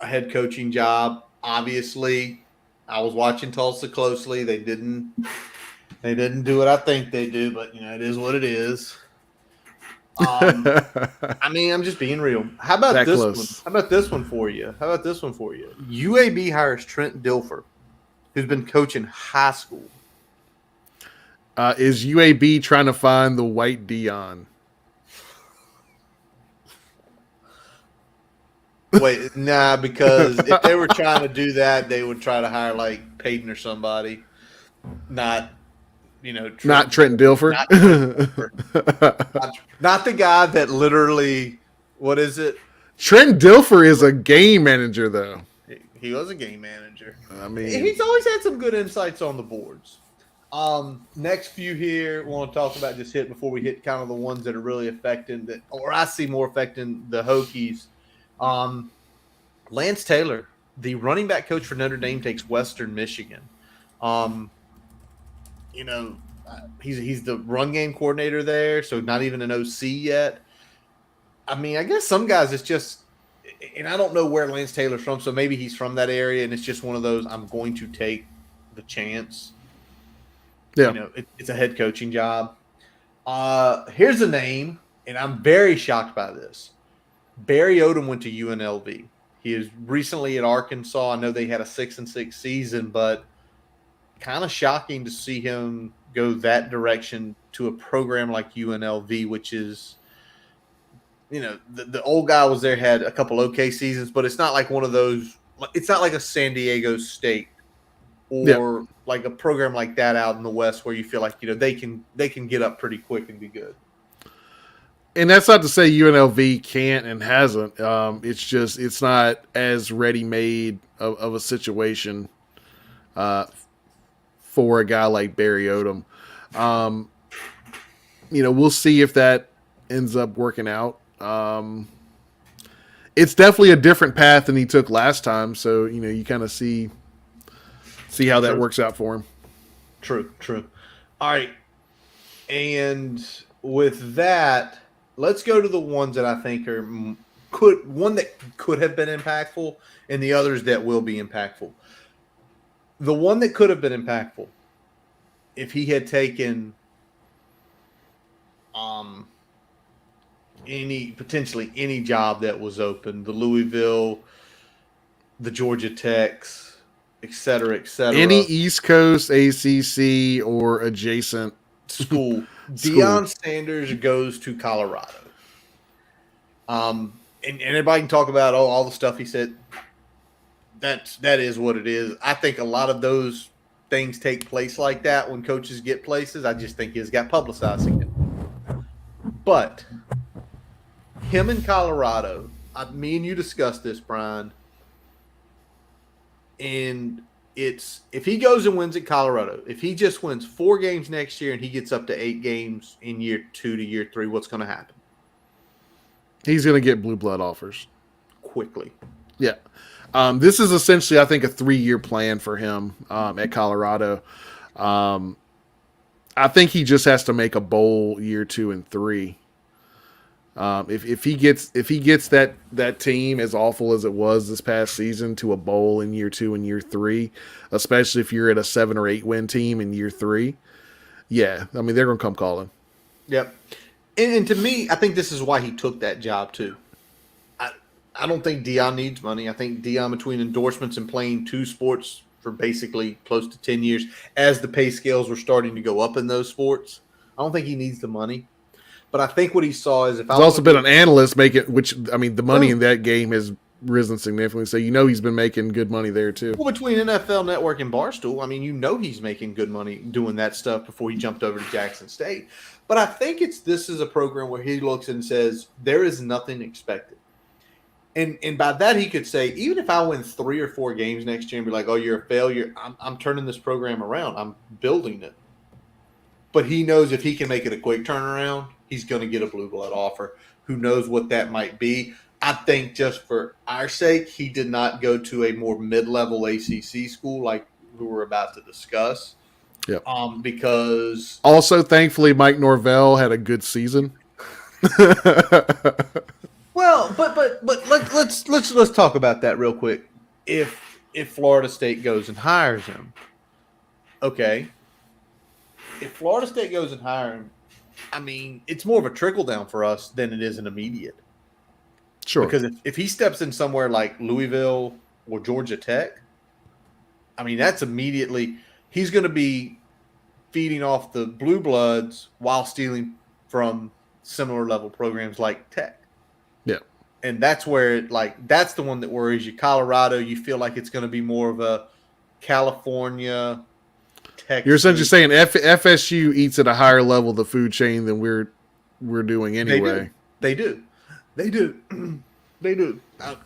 [SPEAKER 1] head coaching job. Obviously, I was watching Tulsa closely. They didn't do what I think they do, but it is what it is. I mean, I'm just being real. How about this one? How about this one for you? UAB hires Trent Dilfer, who's been coaching high school.
[SPEAKER 2] Is UAB trying to find the white Dion?
[SPEAKER 1] Wait, nah, because if they were trying to do that, they would try to hire like Peyton or somebody. Not
[SPEAKER 2] Trent Dilfer.
[SPEAKER 1] Not the guy that literally, what is it?
[SPEAKER 2] Trent Dilfer is a game manager, though.
[SPEAKER 1] He was a game manager.
[SPEAKER 2] I mean,
[SPEAKER 1] he's always had some good insights on the boards. Next few here, we want to talk about just before we hit kind of the ones that are really affecting that, or I see more affecting the Hokies. Lance Taylor, the running back coach for Notre Dame, takes Western Michigan. He's the run game coordinator there, so not even an OC yet. I mean, I guess some guys, it's just, and I don't know where Lance Taylor's from, so maybe he's from that area, and it's just one of those, I'm going to take the chance.
[SPEAKER 2] Yeah.
[SPEAKER 1] It's a head coaching job. Here's a name, and I'm very shocked by this. Barry Odom went to UNLV. He is recently at Arkansas. I know they had a 6-6 season, but kind of shocking to see him go that direction to a program like UNLV, which is, the old guy was there, had a couple okay seasons, but it's not like one of those. It's not like a San Diego State or like a program like that out in the West where you feel like they can get up pretty quick and be good.
[SPEAKER 2] And that's not to say UNLV can't and hasn't. It's just it's not as ready-made of a situation for a guy like Barry Odom. We'll see if that ends up working out. It's definitely a different path than he took last time, so you kind of see how that works out for him.
[SPEAKER 1] True. All right, and with that, let's go to the ones that I think are one that could have been impactful, and the others that will be impactful. The one that could have been impactful, if he had taken potentially any job that was open, the Louisville, the Georgia Techs, et cetera, et cetera.
[SPEAKER 2] Any East Coast ACC or adjacent
[SPEAKER 1] school. Deion Sanders goes to Colorado. And everybody can talk about all the stuff he said. That is what it is. I think a lot of those things take place like that when coaches get places. I just think it's got publicized again. But him in Colorado, me and you discussed this, Brian, and it's if he goes and wins at Colorado, if he just wins 4 games next year and he gets up to 8 games in year 2 to year 3, what's going to happen?
[SPEAKER 2] He's going to get blue blood offers
[SPEAKER 1] quickly.
[SPEAKER 2] Yeah. This is essentially, I think, a 3-year plan for him at Colorado. I think he just has to make a bowl year 2 and 3. If he gets that team, as awful as it was this past season, to a bowl in year 2 and year 3, especially if you're at a 7 or 8 win team in year 3, yeah, I mean they're gonna come calling.
[SPEAKER 1] Yep, and to me, I think this is why he took that job too. I don't think Deion needs money. I think Deion, between endorsements and playing 2 sports for basically close to 10 years, as the pay scales were starting to go up in those sports, I don't think he needs the money. But I think what he saw is, if
[SPEAKER 2] he's also been an analyst, the money in that game has risen significantly. So he's been making good money there too.
[SPEAKER 1] Well, between NFL Network and Barstool, I mean, he's making good money doing that stuff before he jumped over to Jackson State. But I think this is a program where he looks and says there is nothing expected. And by that, he could say, even if I win 3 or 4 games next year and be like, oh, you're a failure, I'm turning this program around. I'm building it. But he knows if he can make it a quick turnaround, he's going to get a blue blood offer. Who knows what that might be? I think just for our sake, he did not go to a more mid-level ACC school like we were about to discuss.
[SPEAKER 2] Yep.
[SPEAKER 1] Because
[SPEAKER 2] also, thankfully, Mike Norvell had a good season.
[SPEAKER 1] Well, but let's talk about that real quick. If Florida State goes and hires him, okay. If Florida State goes and hires him, I mean, it's more of a trickle down for us than it is an immediate.
[SPEAKER 2] Sure.
[SPEAKER 1] Because if he steps in somewhere like Louisville or Georgia Tech, I mean, that's immediately he's going to be feeding off the blue bloods while stealing from similar level programs like Tech.
[SPEAKER 2] Yeah.
[SPEAKER 1] And that's where that's the one that worries you. Colorado, you feel like it's going to be more of a California, Texas.
[SPEAKER 2] You're essentially saying FSU eats at a higher level of the food chain than we're doing anyway.
[SPEAKER 1] They do. I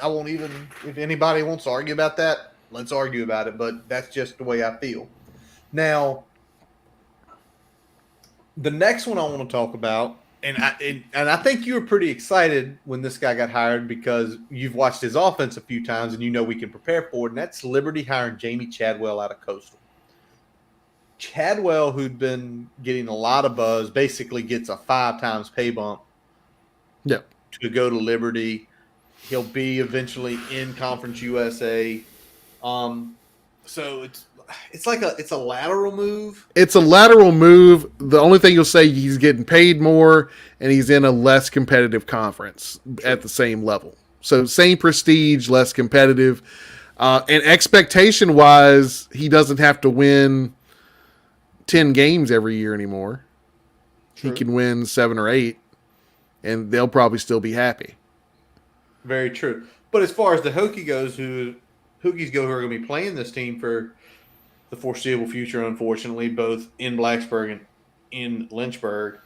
[SPEAKER 1] won't even, if anybody wants to argue about that, let's argue about it. But that's just the way I feel. Now, the next one I want to talk about, and I think you were pretty excited when this guy got hired because you've watched his offense a few times and you know we can prepare for it, and that's Liberty hiring Jamie Chadwell out of Coastal. Chadwell, who'd been getting a lot of buzz, basically gets a 5 times pay bump.
[SPEAKER 2] Yep.
[SPEAKER 1] To go to Liberty. He'll be eventually in Conference USA. So it's a lateral move.
[SPEAKER 2] It's a lateral move. The only thing you'll say, he's getting paid more and he's in a less competitive conference at the same level. So same prestige, less competitive. And expectation wise, he doesn't have to win 10 games every year anymore. True. He can win 7 or 8 and they'll probably still be happy.
[SPEAKER 1] Very true. But as far as the Hokies go, who are going to be playing this team for the foreseeable future, unfortunately, both in Blacksburg and in Lynchburg.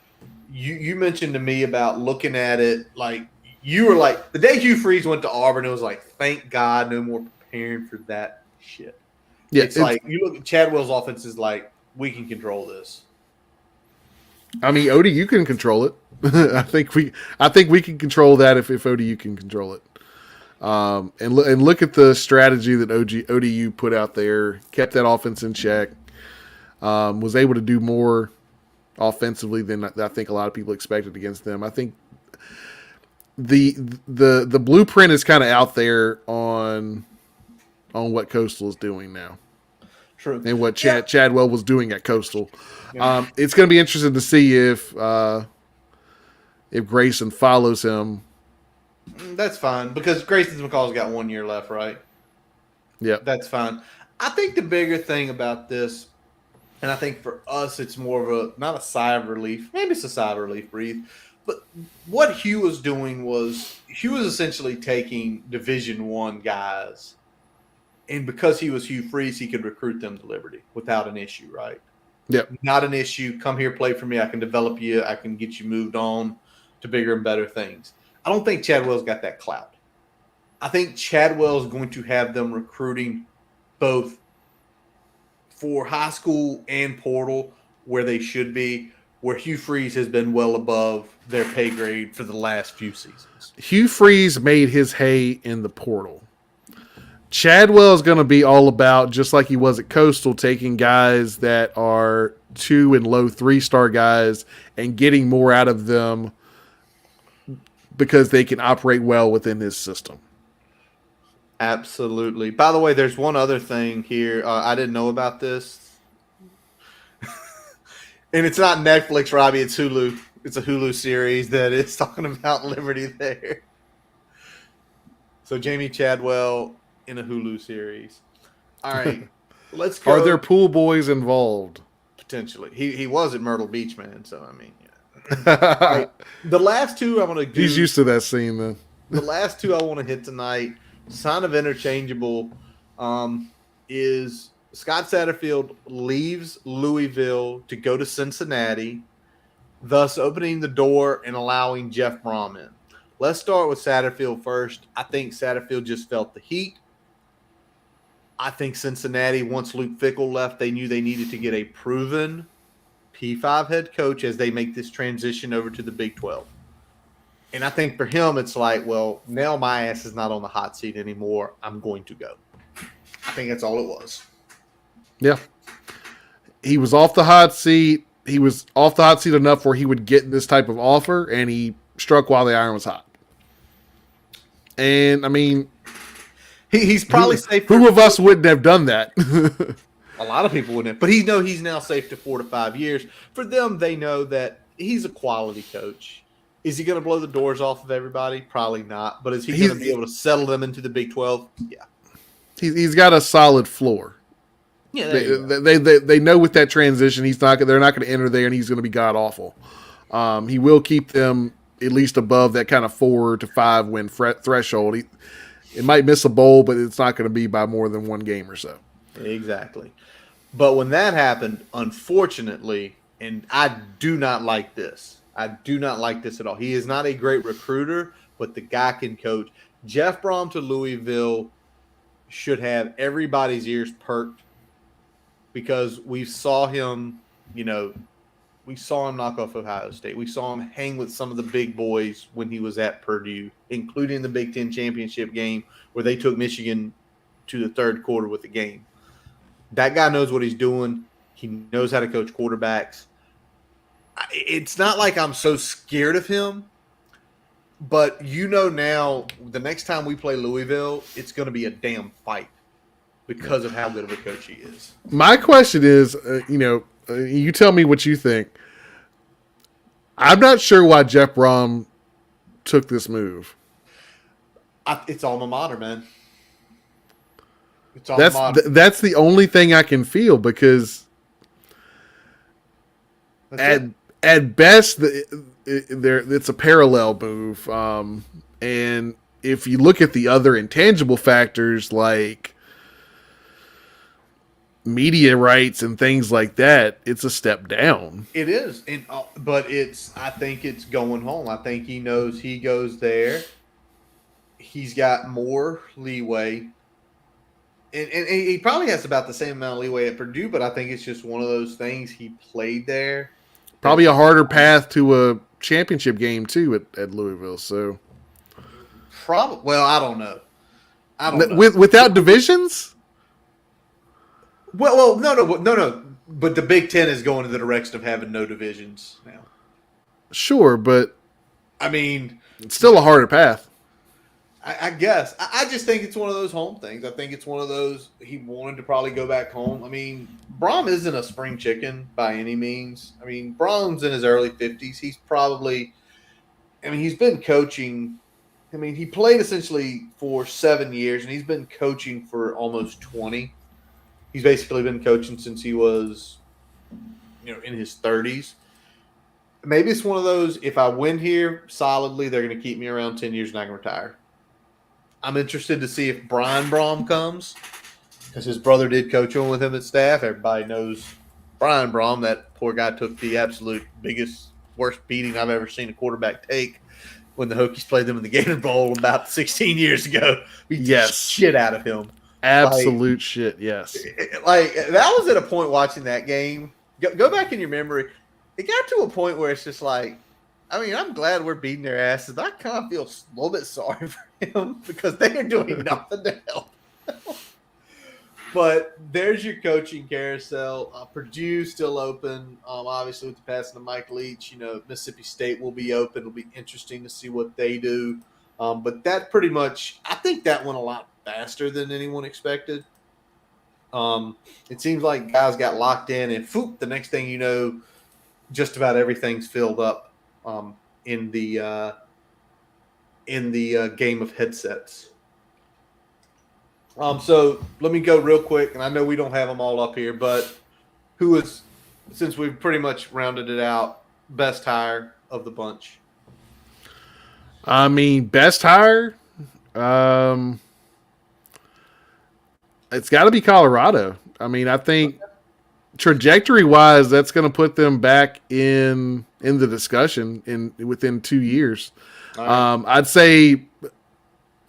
[SPEAKER 1] You mentioned to me about looking at it like you were like the day Hugh Freeze went to Auburn, it was like, thank God, no more preparing for that shit. Yeah, it's like you look at Chadwell's offense is like, we can control this.
[SPEAKER 2] I mean, ODU can control it. I think we can control that if ODU can control it. And look at the strategy that ODU put out there, kept that offense in check, was able to do more offensively than I think a lot of people expected against them. I think the blueprint is kind of out there on what Coastal is doing now.
[SPEAKER 1] True.
[SPEAKER 2] And what Chadwell was doing at Coastal. Yeah. It's going to be interesting to see if Grayson follows him.
[SPEAKER 1] That's fine because Grayson McCall's got 1 year left, right?
[SPEAKER 2] Yeah,
[SPEAKER 1] that's fine. I think the bigger thing about this, and I think for us, it's more of not a sigh of relief. Maybe it's a sigh of relief, breathe. But what Hugh was doing was essentially taking Division I guys, and because he was Hugh Freeze, he could recruit them to Liberty without an issue, right?
[SPEAKER 2] Yep.
[SPEAKER 1] Not an issue. Come here, play for me. I can develop you. I can get you moved on to bigger and better things. I don't think Chadwell's got that clout. I think Chadwell's going to have them recruiting both for high school and Portal where they should be, where Hugh Freeze has been well above their pay grade for the last few seasons.
[SPEAKER 2] Hugh Freeze made his hay in the Portal. Chadwell is going to be all about, just like he was at Coastal, taking guys that are 2 and low 3-star guys and getting more out of them because they can operate well within his system.
[SPEAKER 1] Absolutely. By the way, there's one other thing here. I didn't know about this. And it's not Netflix, Robbie. It's Hulu. It's a Hulu series that is talking about Liberty there. So Jamie Chadwell in a Hulu series. All right. Let's go.
[SPEAKER 2] Are there pool boys involved?
[SPEAKER 1] Potentially. He was at Myrtle Beach, man. So, I mean, yeah. Right. The last two I want to do.
[SPEAKER 2] He's used to that scene, then.
[SPEAKER 1] The last two I want to hit tonight, sign of interchangeable, is Scott Satterfield leaves Louisville to go to Cincinnati, thus opening the door and allowing Jeff Brom in. Let's start with Satterfield first. I think Satterfield just felt the heat. I think Cincinnati, once Luke Fickell left, they knew they needed to get a proven P5 head coach as they make this transition over to the Big 12. And I think for him, it's like, well, now my ass is not on the hot seat anymore. I'm going to go. I think that's all it was.
[SPEAKER 2] Yeah. He was off the hot seat. He was off the hot seat enough where he would get this type of offer, and he struck while the iron was hot. And, I mean,
[SPEAKER 1] he's probably safe.
[SPEAKER 2] Who of us wouldn't have done that?
[SPEAKER 1] A lot of people wouldn't have. But he's now safe to 4 to 5 years. For them, they know that he's a quality coach. Is he going to blow the doors off of everybody? Probably not. But is he going to be able to settle them into the Big 12? Yeah.
[SPEAKER 2] He's got a solid floor.
[SPEAKER 1] Yeah,
[SPEAKER 2] they know with that transition, they're not going to enter there, and he's going to be god awful. He will keep them at least above that kind of 4 to 5 win threshold. It might miss a bowl, but it's not going to be by more than one game or so.
[SPEAKER 1] Exactly. But when that happened, unfortunately, and I do not like this. I do not like this at all. He is not a great recruiter, but the guy can coach. Jeff Brom to Louisville should have everybody's ears perked because we saw him, knock off Ohio State. We saw him hang with some of the big boys when he was at Purdue, including the Big Ten championship game where they took Michigan to the third quarter with the game. That guy knows what he's doing. He knows how to coach quarterbacks. It's not like I'm so scared of him, but now the next time we play Louisville, it's going to be a damn fight because of how good of a coach he is.
[SPEAKER 2] My question is, you tell me what you think. I'm not sure why Jeff Brom took this move.
[SPEAKER 1] It's alma mater, man.
[SPEAKER 2] That's the only thing I can feel because at best it's a parallel move, and if you look at the other intangible factors like media rights and things like that, it's a step down.
[SPEAKER 1] It is, but I think it's going home. I think he knows he goes there. He's got more leeway. And he probably has about the same amount of leeway at Purdue, but I think it's just one of those things. He played there.
[SPEAKER 2] Probably a harder path to a championship game, too, at Louisville. So,
[SPEAKER 1] well, I don't know.
[SPEAKER 2] Without divisions?
[SPEAKER 1] Well, no. But the Big Ten is going in the direction of having no divisions now.
[SPEAKER 2] Sure, but
[SPEAKER 1] I mean,
[SPEAKER 2] it's still a harder path.
[SPEAKER 1] I guess. I just think it's one of those home things. I think it's one of those he wanted to probably go back home. I mean, Braum isn't a spring chicken by any means. I mean, Braum's in his early 50s. He's probably – I mean, he's been coaching – I mean, he played essentially for 7 years, and he's been coaching for almost 20. He's basically been coaching since he was, in his 30s. Maybe it's one of those, if I win here solidly, they're going to keep me around 10 years and I can retire. I'm interested to see if Brian Braum comes, because his brother did coach on with him at staff. Everybody knows Brian Braum. That poor guy took the absolute biggest, worst beating I've ever seen a quarterback take when the Hokies played them in the Gator Bowl about 16 years ago. We took shit out of him.
[SPEAKER 2] Absolute shit, yes.
[SPEAKER 1] Like, that was at a point watching that game. Go back in your memory. It got to a point where it's just like, I mean, I'm glad we're beating their asses. I kind of feel a little bit sorry for him because they are doing nothing to help. But there's your coaching carousel. Purdue still open. Obviously, with the passing of Mike Leach, Mississippi State will be open. It'll be interesting to see what they do. But that pretty much, I think that went a lot faster than anyone expected. It seems like guys got locked in, and the next thing you know, just about everything's filled up. In the game of headsets. So let me go real quick, and I know we don't have them all up here, but who is, since we've pretty much rounded it out, best hire of the bunch?
[SPEAKER 2] I mean, best hire, it's got to be Colorado. I mean, I think trajectory-wise, that's going to put them back in the discussion within 2 years. Right. I'd say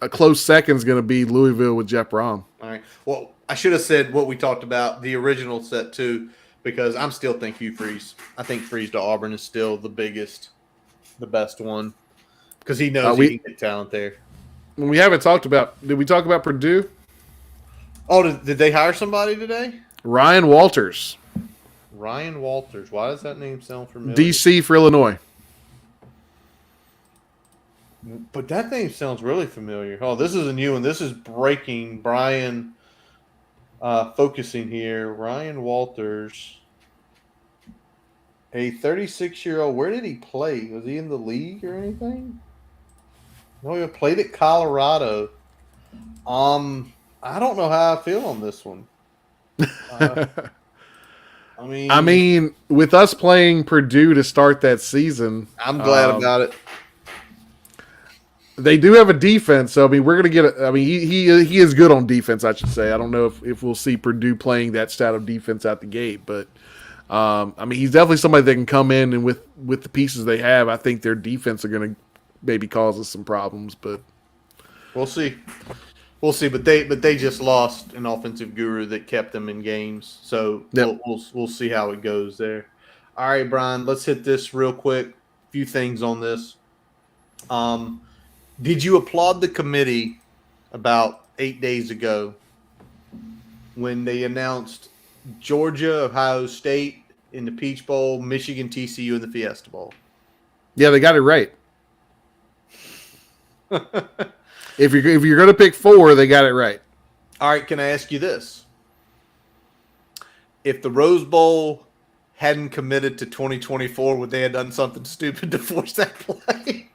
[SPEAKER 2] a close second is going to be Louisville with Jeff Braum.
[SPEAKER 1] All right. Well, I should have said what we talked about, the original set too, because I'm still think Hugh Freeze. I think Freeze to Auburn is still the best one, because he knows he can get talent there.
[SPEAKER 2] We haven't talked about. Did we talk about Purdue?
[SPEAKER 1] Oh, did they hire somebody today?
[SPEAKER 2] Ryan Walters.
[SPEAKER 1] Ryan Walters. Why does that name sound familiar?
[SPEAKER 2] DC for Illinois.
[SPEAKER 1] But that name sounds really familiar. Oh, this is a new one. This is breaking. Brian focusing here. Ryan Walters, a 36-year-old. Where did he play? Was he in the league or anything? No, he played at Colorado. I don't know how I feel on this one. I
[SPEAKER 2] mean, with us playing Purdue to start that season,
[SPEAKER 1] I'm glad about it.
[SPEAKER 2] They do have a defense, so I mean, we're gonna get. He is good on defense, I should say. I don't know if we'll see Purdue playing that style of defense out the gate, but I mean, he's definitely somebody that can come in, and with the pieces they have, I think their defense are gonna maybe cause us some problems, but
[SPEAKER 1] we'll see. We'll see, but they just lost an offensive guru that kept them in games, so we'll see how it goes there. All right, Brian, let's hit this real quick. A few things on this. Did you applaud the committee about 8 days ago when they announced Georgia, Ohio State in the Peach Bowl, Michigan, TCU in the Fiesta Bowl?
[SPEAKER 2] Yeah, they got it right. If you're going to pick 4, they got it right.
[SPEAKER 1] All right, can I ask you this? If the Rose Bowl hadn't committed to 2024, would they have done something stupid to force that play?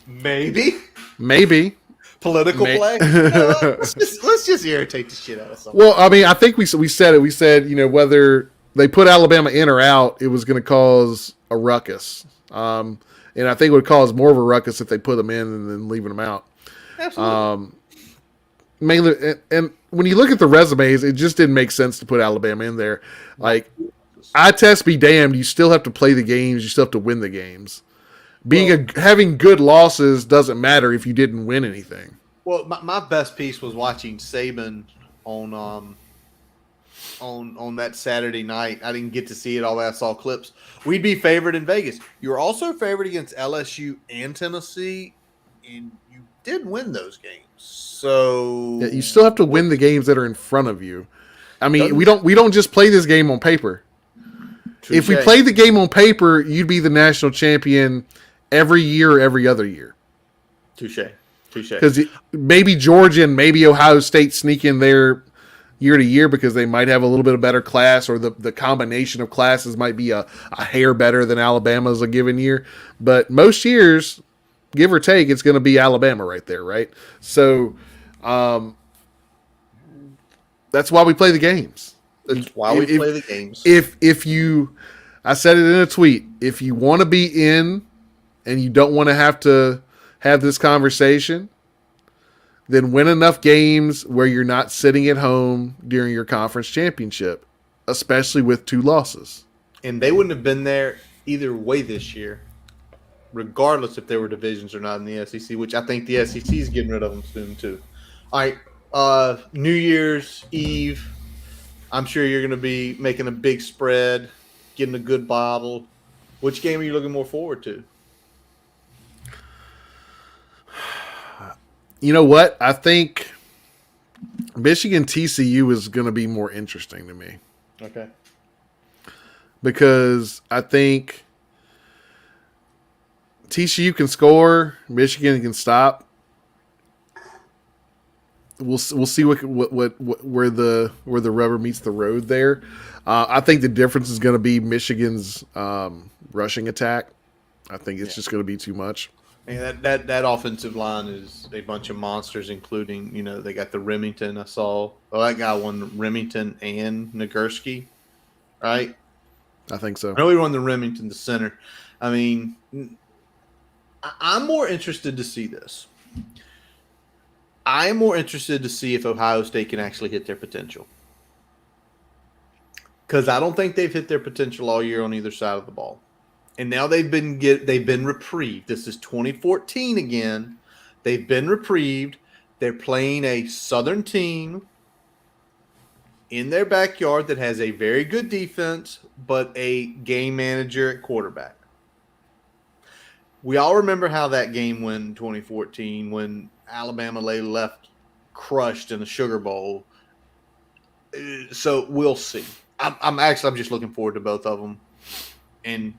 [SPEAKER 1] Maybe. Political play? Let's just irritate the shit out of someone.
[SPEAKER 2] Well, I mean, I think we said it. We said, whether they put Alabama in or out, it was going to cause a ruckus. And I think it would cause more of a ruckus if they put them in and then leaving them out.
[SPEAKER 1] Absolutely.
[SPEAKER 2] Mainly, and when you look at the resumes, it just didn't make sense to put Alabama in there. Like, eye test be damned, you still have to play the games. You still have to win the games. Having good losses doesn't matter if you didn't win anything.
[SPEAKER 1] Well, my best piece was watching Saban on that Saturday night. I didn't get to see it all. I saw clips. We'd be favored in Vegas. You were also favored against LSU and Tennessee, and you did win those games. So
[SPEAKER 2] yeah, you still have to win the games that are in front of you. I mean, we don't just play this game on paper. If we played the game on paper, you'd be the national champion every year or every other year.
[SPEAKER 1] Touche.
[SPEAKER 2] Because maybe Georgia and maybe Ohio State sneak in there year to year because they might have a little bit of better class, or the combination of classes might be a hair better than Alabama's a given year. But most years, give or take, it's going to be Alabama right there, right? So that's why we play the games.
[SPEAKER 1] That's why we play the games.
[SPEAKER 2] If you, I said it in a tweet, if you want to be in and you don't want to have this conversation, then win enough games where you're not sitting at home during your conference championship, especially with 2 losses.
[SPEAKER 1] And they wouldn't have been there either way this year, regardless if there were divisions or not in the SEC, which I think the SEC is getting rid of them soon too. All right, New Year's Eve, I'm sure you're going to be making a big spread, getting a good bottle. Which game are you looking more forward to?
[SPEAKER 2] You know what? I think Michigan TCU is going to be more interesting to me.
[SPEAKER 1] Okay.
[SPEAKER 2] Because I think TCU can score, Michigan can stop. We'll see where the rubber meets the road there. I think the difference is going to be Michigan's rushing attack. I think it's just going to be too much.
[SPEAKER 1] And that offensive line is a bunch of monsters, including, they got the Remington I saw. Well, that guy won Remington and Nagurski, right?
[SPEAKER 2] I think so.
[SPEAKER 1] I know he won the Remington, the center. I mean, I'm more interested to see this. I am more interested to see if Ohio State can actually hit their potential. Because I don't think they've hit their potential all year on either side of the ball. And now they've been reprieved. This is 2014 again. They've been reprieved. They're playing a Southern team in their backyard that has a very good defense, but a game manager at quarterback. We all remember how that game went in 2014 when Alabama left crushed in the Sugar Bowl. So we'll see. I'm just looking forward to both of them, and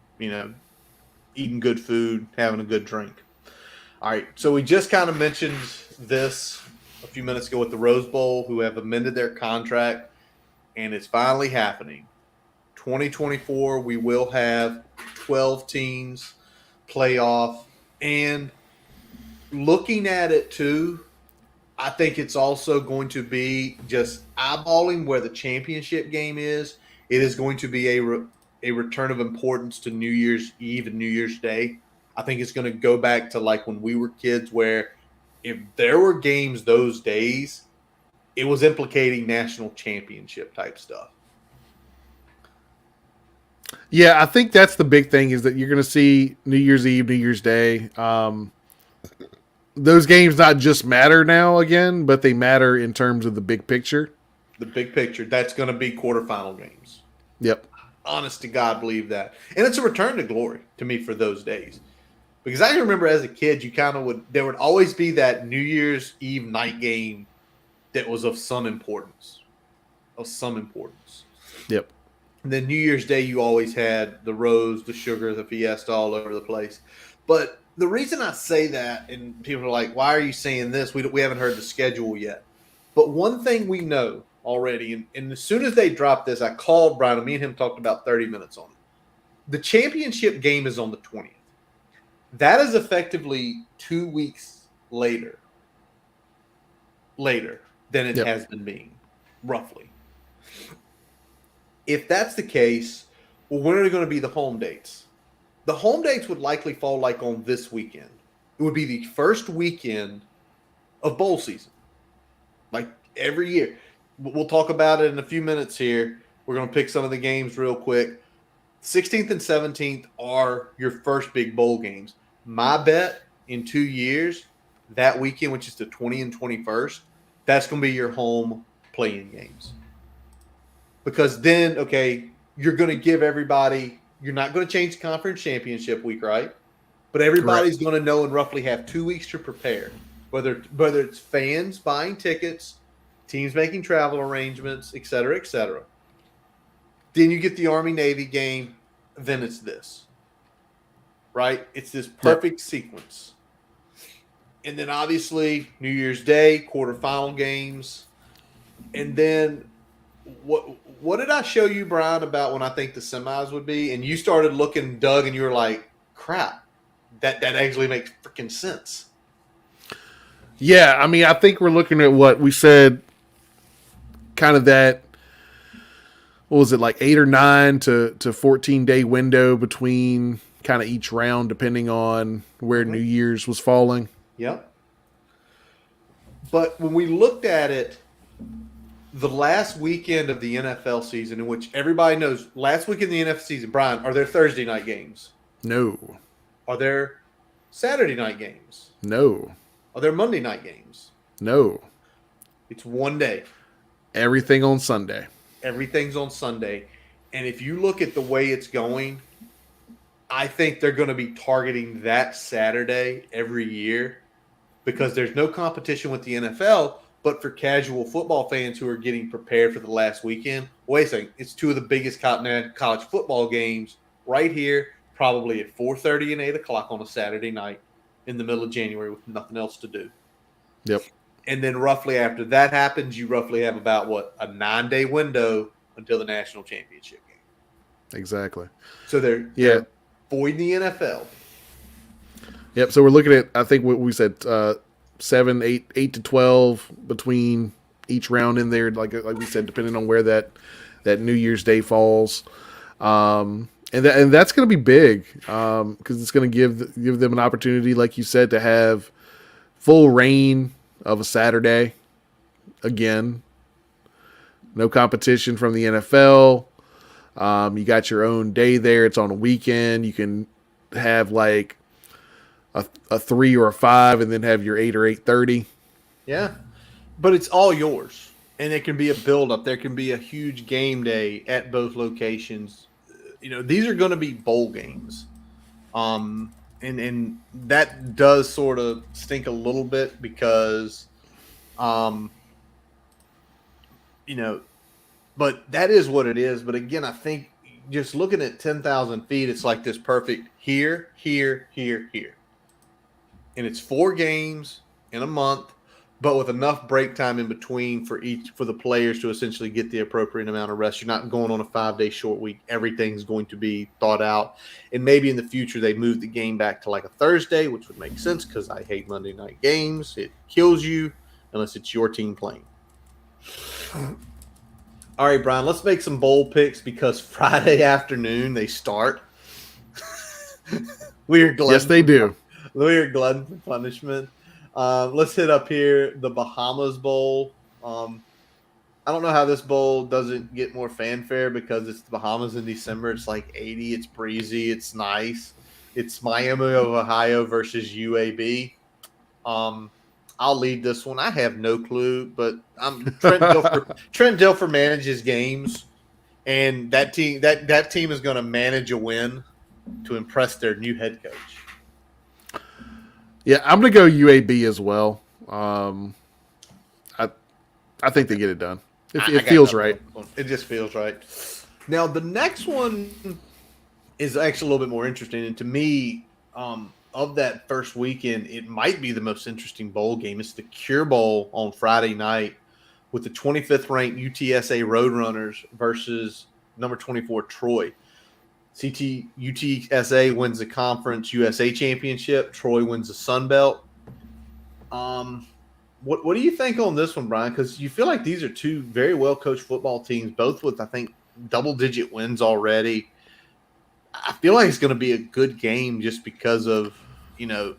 [SPEAKER 1] eating good food, having a good drink. All right, so we just kind of mentioned this a few minutes ago with the Rose Bowl, who have amended their contract, and it's finally happening. 2024, we will have 12 teams playoff, and looking at it too, I think it's also going to be just eyeballing where the championship game is. It is going to be a return of importance to New Year's Eve and New Year's Day. I think it's going to go back to like when we were kids, where if there were games those days, it was implicating national championship type stuff.
[SPEAKER 2] Yeah, I think that's the big thing, is that you're going to see New Year's Eve, New Year's Day. Those games not just matter now again, but they matter in terms of the big picture.
[SPEAKER 1] The big picture. That's going to be quarterfinal games.
[SPEAKER 2] Yep.
[SPEAKER 1] Honest to God, believe that. And it's a return to glory to me for those days. Because I remember as a kid, there would always be that New Year's Eve night game that was of some importance.
[SPEAKER 2] Yep.
[SPEAKER 1] And then New Year's Day, you always had the Rose, the Sugar, the Fiesta all over the place. But the reason I say that, and people are like, why are you saying this? We haven't heard the schedule yet. But one thing we know already, and as soon as they dropped this, I called Brian, and me and him talked about 30 minutes on it. The championship game is on the 20th. That is effectively 2 weeks later than it has been being, roughly. If that's the case, well, when are going to be the home dates? The home dates would likely fall like on this weekend. It would be the first weekend of bowl season, like every year. We'll talk about it in a few minutes here. We're going to pick some of the games real quick. 16th and 17th are your first big bowl games. My bet in 2 years, that weekend, which is the 20th and 21st, that's going to be your home playing games. Because then, okay, you're going to give everybody – you're not going to change the conference championship week, right? But everybody's going to know and roughly have 2 weeks to prepare, whether it's fans buying tickets, teams making travel arrangements, et cetera, et cetera. Then you get the Army-Navy game. Then it's this. Right? It's this perfect sequence. And then obviously New Year's Day, quarterfinal games. And then what did I show you, Brian, about when I think the semis would be? And you started looking, Doug, and you were like, crap, that actually makes freaking sense.
[SPEAKER 2] Yeah, I mean, I think we're looking at what we said, kind of that, what was it, like 8 or 9 to 14-day window between kind of each round, depending on where New Year's was falling.
[SPEAKER 1] Yep. But when we looked at it, the last weekend of the NFL season, in which everybody knows, last weekend of the NFL season, Brian, are there Thursday night games?
[SPEAKER 2] No.
[SPEAKER 1] Are there Saturday night games?
[SPEAKER 2] No.
[SPEAKER 1] Are there Monday night games?
[SPEAKER 2] No.
[SPEAKER 1] It's one day.
[SPEAKER 2] Everything on Sunday.
[SPEAKER 1] Everything's on Sunday. And if you look at the way it's going, I think they're going to be targeting that Saturday every year because there's no competition with the NFL. But for casual football fans who are getting prepared for the last weekend, wait a second, it's 2 of the biggest college football games right here, probably at 4:30 and 8 o'clock on a Saturday night in the middle of January with nothing else to do.
[SPEAKER 2] Yep.
[SPEAKER 1] And then roughly after that happens, you roughly have about, a 9-day window until the national championship game.
[SPEAKER 2] Exactly.
[SPEAKER 1] So they're voiding the NFL.
[SPEAKER 2] Yep. So we're looking at, I think what we said, 7, 8 to 12 between each round in there, like we said, depending on where that New Year's Day falls, and that's going to be big because it's going to give them an opportunity, like you said, to have full reign of a Saturday again. No competition from the NFL. You got your own day there. It's on a weekend. You can have like a 3 or a 5 and then have your 8 or 8:30.
[SPEAKER 1] Yeah. But it's all yours. And it can be a build-up. There can be a huge game day at both locations. These are going to be bowl games. And that does sort of stink a little bit because, but that is what it is. But again, I think just looking at 10,000 feet, it's like this perfect here, here, here, here. And it's 4 games in a month, but with enough break time in between for the players to essentially get the appropriate amount of rest. You're not going on a 5-day short week. Everything's going to be thought out. And maybe in the future they move the game back to like a Thursday, which would make sense because I hate Monday night games. It kills you unless it's your team playing. All right, Brian, let's make some bowl picks because Friday afternoon they start. We're glad.
[SPEAKER 2] Yes, they do.
[SPEAKER 1] We're glutton for punishment. Let's hit up here the Bahamas Bowl. I don't know how this bowl doesn't get more fanfare because it's the Bahamas in December. It's like 80. It's breezy. It's nice. It's Miami of Ohio versus UAB. I'll lead this one. I have no clue, but Trent Dilfer manages games, and that team is going to manage a win to impress their new head coach.
[SPEAKER 2] Yeah, I'm going to go UAB as well. I think they get it done. It feels right.
[SPEAKER 1] It just feels right. Now, the next one is actually a little bit more interesting. And to me, of that first weekend, it might be the most interesting bowl game. It's the Cure Bowl on Friday night with the 25th ranked UTSA Roadrunners versus number 24 Troy. UTSA wins the Conference USA Championship. Troy wins the Sun Belt. What do you think on this one, Brian? Because you feel like these are 2 very well coached football teams, both with I think double-digit wins already. I feel like it's going to be a good game just because of the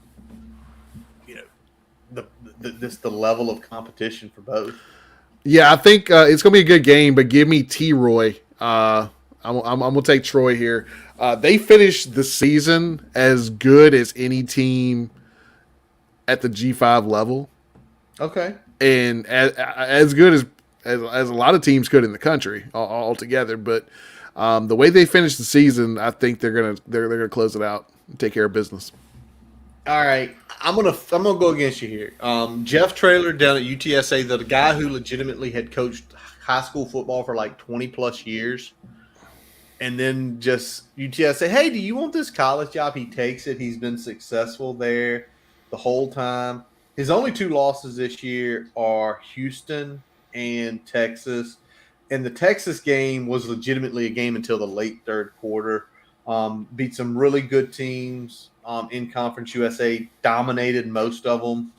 [SPEAKER 1] level of competition for both.
[SPEAKER 2] Yeah, I think it's going to be a good game, but give me T-Roy. I'm going to take Troy here. They finished the season as good as any team at the G5 level.
[SPEAKER 1] Okay.
[SPEAKER 2] And as good as a lot of teams could in the country altogether. But the way they finished the season, I think they're gonna close it out and take care of business.
[SPEAKER 1] All right, I'm gonna go against you here. Jeff Traylor down at UTSA, the guy who legitimately had coached high school football for like 20 plus years. and then just UTS say, hey, do you want this college job? He takes it. He's been successful there the whole time. His only 2 losses this year are Houston and Texas. And the Texas game was legitimately a game until the late third quarter. Beat some really good teams in Conference USA, dominated most of them,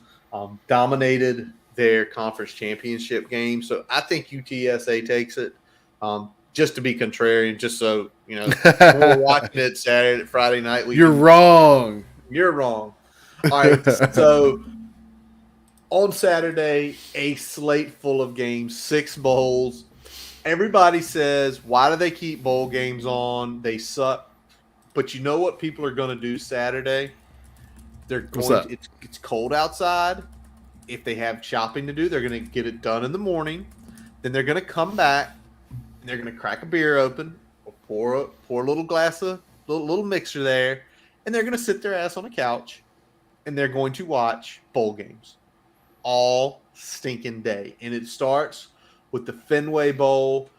[SPEAKER 1] dominated their conference championship game. So I think UTSA takes it. Just to be contrarian, just so, we're watching it Friday night.
[SPEAKER 2] You're wrong.
[SPEAKER 1] You're wrong. All right, so on Saturday, a slate full of games, 6 bowls. Everybody says, why do they keep bowl games on? They suck. But you know what people are going to do Saturday? They're going. It's cold outside. If they have shopping to do, they're going to get it done in the morning. Then they're going to come back and they're going to crack a beer open, or pour a little glass of little mixer there, and they're going to sit their ass on a couch and they're going to watch bowl games all stinking day. And it starts with the Fenway Bowl,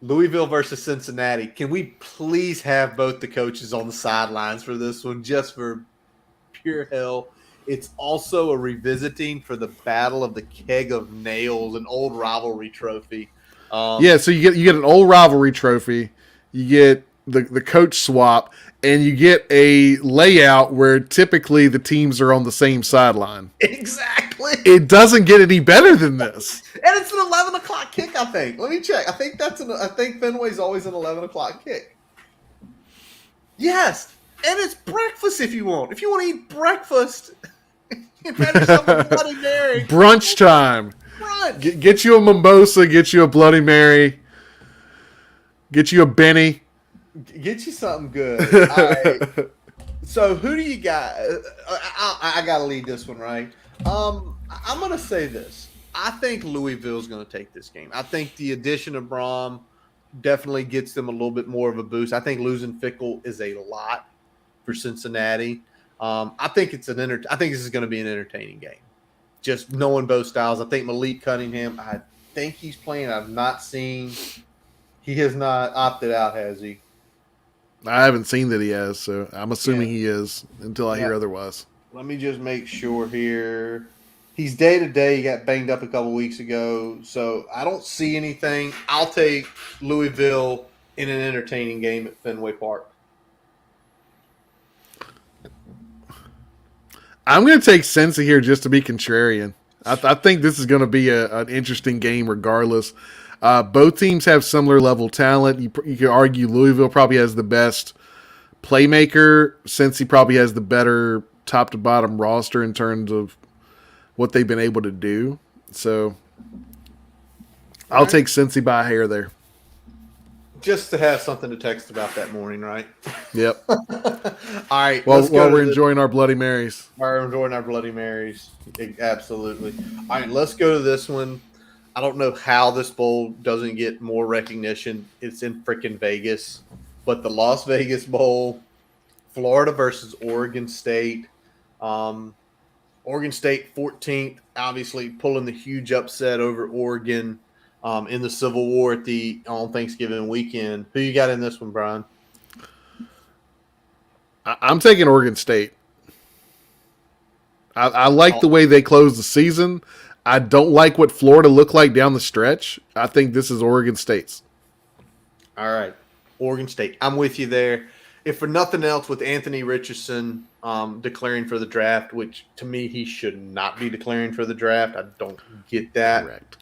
[SPEAKER 1] Louisville versus Cincinnati. Can we please have both the coaches on the sidelines for this one, just for pure hell? It's also a revisiting for the Battle of the Keg of Nails, an old rivalry trophy.
[SPEAKER 2] So you get an old rivalry trophy, you get the coach swap, and you get a layout where typically the teams are on the same sideline.
[SPEAKER 1] Exactly.
[SPEAKER 2] It doesn't get any better than this.
[SPEAKER 1] And it's an 11 o'clock kick, I think. Let me check. I think Fenway's always an 11 o'clock kick. Yes. And it's breakfast if you want. If you want to eat breakfast, you better something Bloody Mary.
[SPEAKER 2] Brunch time.
[SPEAKER 1] Brunch.
[SPEAKER 2] Get you a mimosa, get you a Bloody Mary, get you a Benny.
[SPEAKER 1] Get you something good. All right. So who do you got? I got to lead this one, right? I'm going to say this. I think Louisville's going to take this game. I think the addition of Braum definitely gets them a little bit more of a boost. I think losing Fickle is a lot for Cincinnati. I think this is going to be an entertaining game. Just knowing both styles. I think Malik Cunningham, I think he's playing. I've not seen. He has not opted out, has he?
[SPEAKER 2] I haven't seen that he has, so I'm assuming he is until I hear otherwise.
[SPEAKER 1] Let me just make sure here. He's day-to-day. He got banged up a couple weeks ago, so I don't see anything. I'll take Louisville in an entertaining game at Fenway Park.
[SPEAKER 2] I'm going to take Cincy here just to be contrarian. I think this is going to be an interesting game regardless. Both teams have similar level talent. You could argue Louisville probably has the best playmaker. Cincy probably has the better top to bottom roster in terms of what they've been able to do. So I'll take Cincy by a hair there.
[SPEAKER 1] Just to have something to text about that morning, right?
[SPEAKER 2] Yep.
[SPEAKER 1] All right.
[SPEAKER 2] While we're enjoying our Bloody Marys.
[SPEAKER 1] We're enjoying our Bloody Marys. Absolutely. All right, let's go to this one. I don't know how this bowl doesn't get more recognition. It's in freaking Vegas. But the Las Vegas Bowl, Florida versus Oregon State. Oregon State 14th, obviously pulling the huge upset over Oregon in the Civil War on Thanksgiving weekend. Who you got in this one, Brian?
[SPEAKER 2] I'm taking Oregon State. I like the way they closed the season. I don't like what Florida looked like down the stretch. I think this is Oregon State's.
[SPEAKER 1] All right. Oregon State. I'm with you there. If for nothing else, with Anthony Richardson declaring for the draft, which to me he should not be declaring for the draft. I don't get that.
[SPEAKER 2] Correct.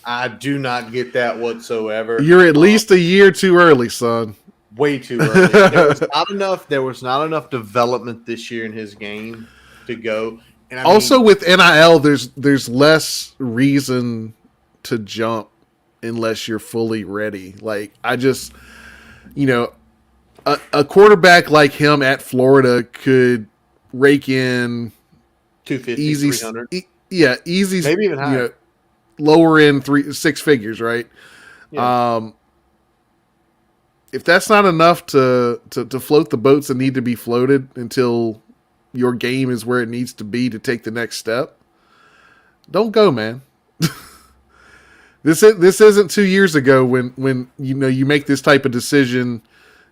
[SPEAKER 1] I do not get that whatsoever.
[SPEAKER 2] You're at least a year too early, son.
[SPEAKER 1] Way too early. There was not enough development this year in his game to go. And
[SPEAKER 2] also with NIL, there's less reason to jump unless you're fully ready. Like I just, a quarterback like him at Florida could rake in
[SPEAKER 1] 250,
[SPEAKER 2] easy,
[SPEAKER 1] 300.
[SPEAKER 2] Easy,
[SPEAKER 1] maybe even higher.
[SPEAKER 2] Lower in 6 figures, right? Yeah. If that's not enough to float the boats that need to be floated until your game is where it needs to be to take the next step, don't go, man. This isn't 2 years ago when you make this type of decision.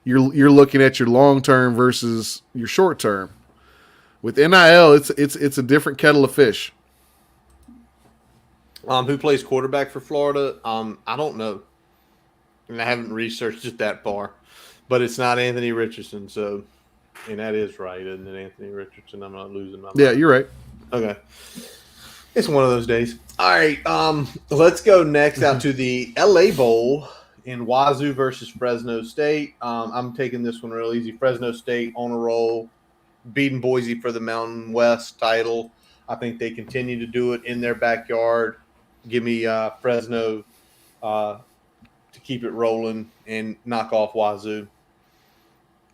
[SPEAKER 2] You're looking at your long term versus your short term. With NIL, it's a different kettle of fish.
[SPEAKER 1] Who plays quarterback for Florida? I don't know, and I haven't researched it that far, but it's not Anthony Richardson. So, and that is right, isn't it, Anthony Richardson? I'm not losing my mind.
[SPEAKER 2] Yeah, you're right.
[SPEAKER 1] Okay. It's one of those days. All right, let's go next out to the LA Bowl in Wazoo versus Fresno State. I'm taking this one real easy. Fresno State on a roll, beating Boise for the Mountain West title. I think they continue to do it in their backyard. Give me Fresno to keep it rolling and knock off Wazoo.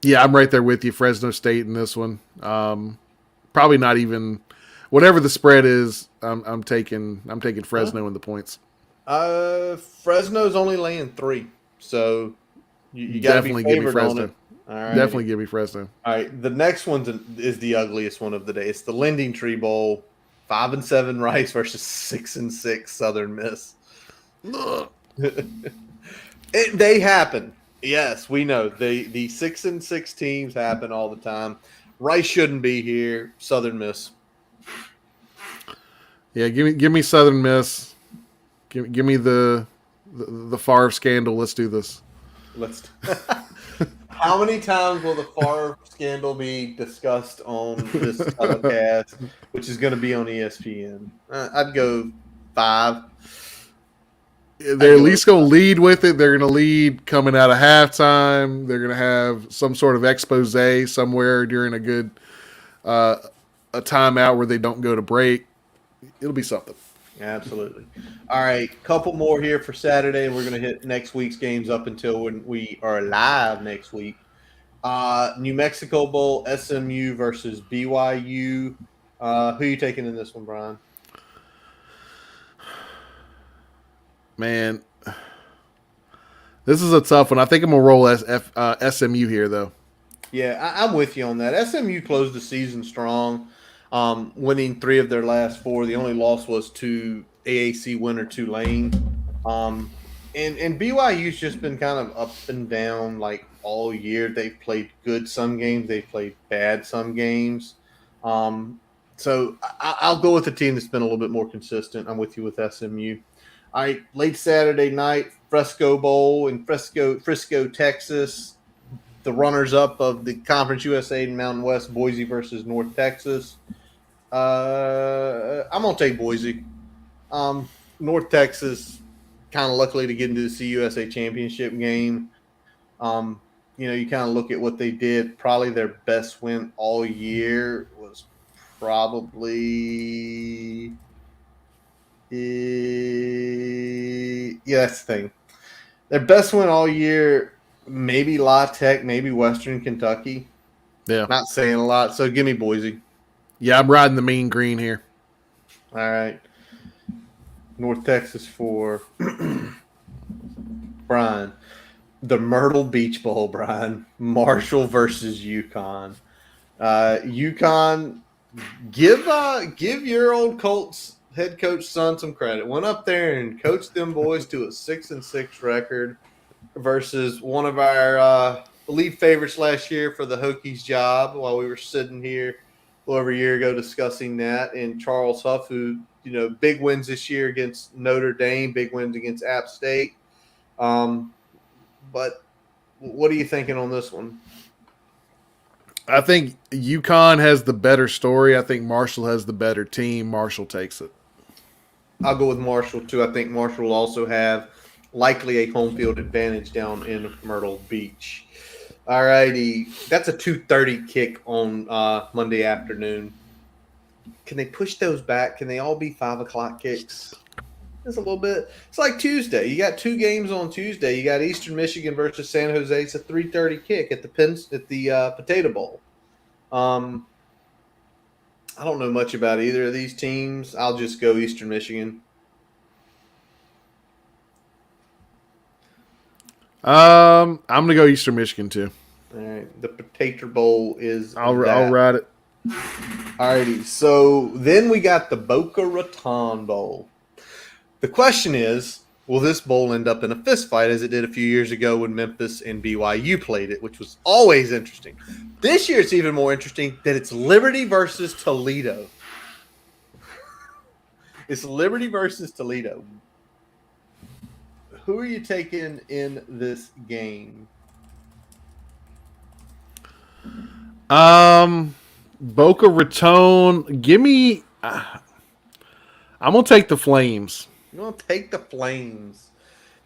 [SPEAKER 2] Yeah, I'm right there with you. Fresno State in this one. Probably not even whatever the spread is. I'm taking Fresno in the points.
[SPEAKER 1] Fresno's only laying 3, so you got to be favored on it. All right.
[SPEAKER 2] Definitely give me Fresno.
[SPEAKER 1] All right, the next one is the ugliest one of the day. It's the Lending Tree Bowl, 5-7 Rice versus 6-6 Southern Miss. They happen. Yes, we know the 6-6 teams happen all the time. Rice shouldn't be here. Southern Miss.
[SPEAKER 2] Yeah, give me Southern Miss. Give me the Favre scandal. Let's do this.
[SPEAKER 1] How many times will the Favre scandal be discussed on this telecast, which is going to be on ESPN? I'd go 5.
[SPEAKER 2] They're at least going to lead with it. They're going to lead coming out of halftime. They're going to have some sort of expose somewhere during a good a timeout where they don't go to break. It'll be something.
[SPEAKER 1] Absolutely. All right, couple more here for Saturday. We're going to hit next week's games up until when we are live next week. New Mexico Bowl, SMU versus BYU. Who are you taking in this one, Brian?
[SPEAKER 2] Man, this is a tough one. I think I'm going to roll SMU here, though.
[SPEAKER 1] Yeah, I'm with you on that. SMU closed the season strong, winning 3 of their last 4. The only loss was to AAC winner Tulane. And BYU's just been kind of up and down like all year. They've played good some games. They've played bad some games. So I'll go with the team that's been a little bit more consistent. I'm with you with SMU. All right, late Saturday night, Fresco Bowl in Frisco, Texas. The runners-up of the Conference USA and Mountain West, Boise versus North Texas. I'm going to take Boise. North Texas, kind of luckily to get into the CUSA championship game. You kind of look at what they did. Probably their best win all year was probably – that's the thing. Their best win all year, maybe La Tech, maybe Western Kentucky.
[SPEAKER 2] Yeah.
[SPEAKER 1] Not saying a lot, so give me Boise.
[SPEAKER 2] Yeah, I'm riding the mean green here.
[SPEAKER 1] All right. North Texas for Brian. The Myrtle Beach Bowl, Brian. Marshall versus UConn. UConn, give your old Colts head coach son some credit. Went up there and coached them boys to a 6-6 record versus one of our lead favorites last year for the Hokies job while we were sitting here over a year ago discussing that, and Charles Huff, who, big wins this year against Notre Dame, big wins against App State. But what are you thinking on this one?
[SPEAKER 2] I think UConn has the better story. I think Marshall has the better team. Marshall takes it.
[SPEAKER 1] I'll go with Marshall, too. I think Marshall will also have likely a home field advantage down in Myrtle Beach. All righty. That's a 2:30 kick on Monday afternoon. Can they push those back? Can they all be 5 o'clock kicks? Just a little bit. It's like Tuesday. You got 2 games on Tuesday. You got Eastern Michigan versus San Jose. It's a 3:30 kick at the Potato Bowl. I don't know much about either of these teams. I'll just go Eastern Michigan.
[SPEAKER 2] I'm gonna go Eastern Michigan too.
[SPEAKER 1] All right, the Potato Bowl is.
[SPEAKER 2] I'll ride it.
[SPEAKER 1] All righty. So then we got the Boca Raton Bowl. The question is, Will this bowl end up in a fist fight as it did a few years ago when Memphis and BYU played it, which was always interesting. This year it's even more interesting that it's Liberty versus Toledo. It's Liberty versus Toledo. Who are you taking in this game?
[SPEAKER 2] Boca Raton. Give me. I'm gonna take the Flames.
[SPEAKER 1] You're going to take the Flames.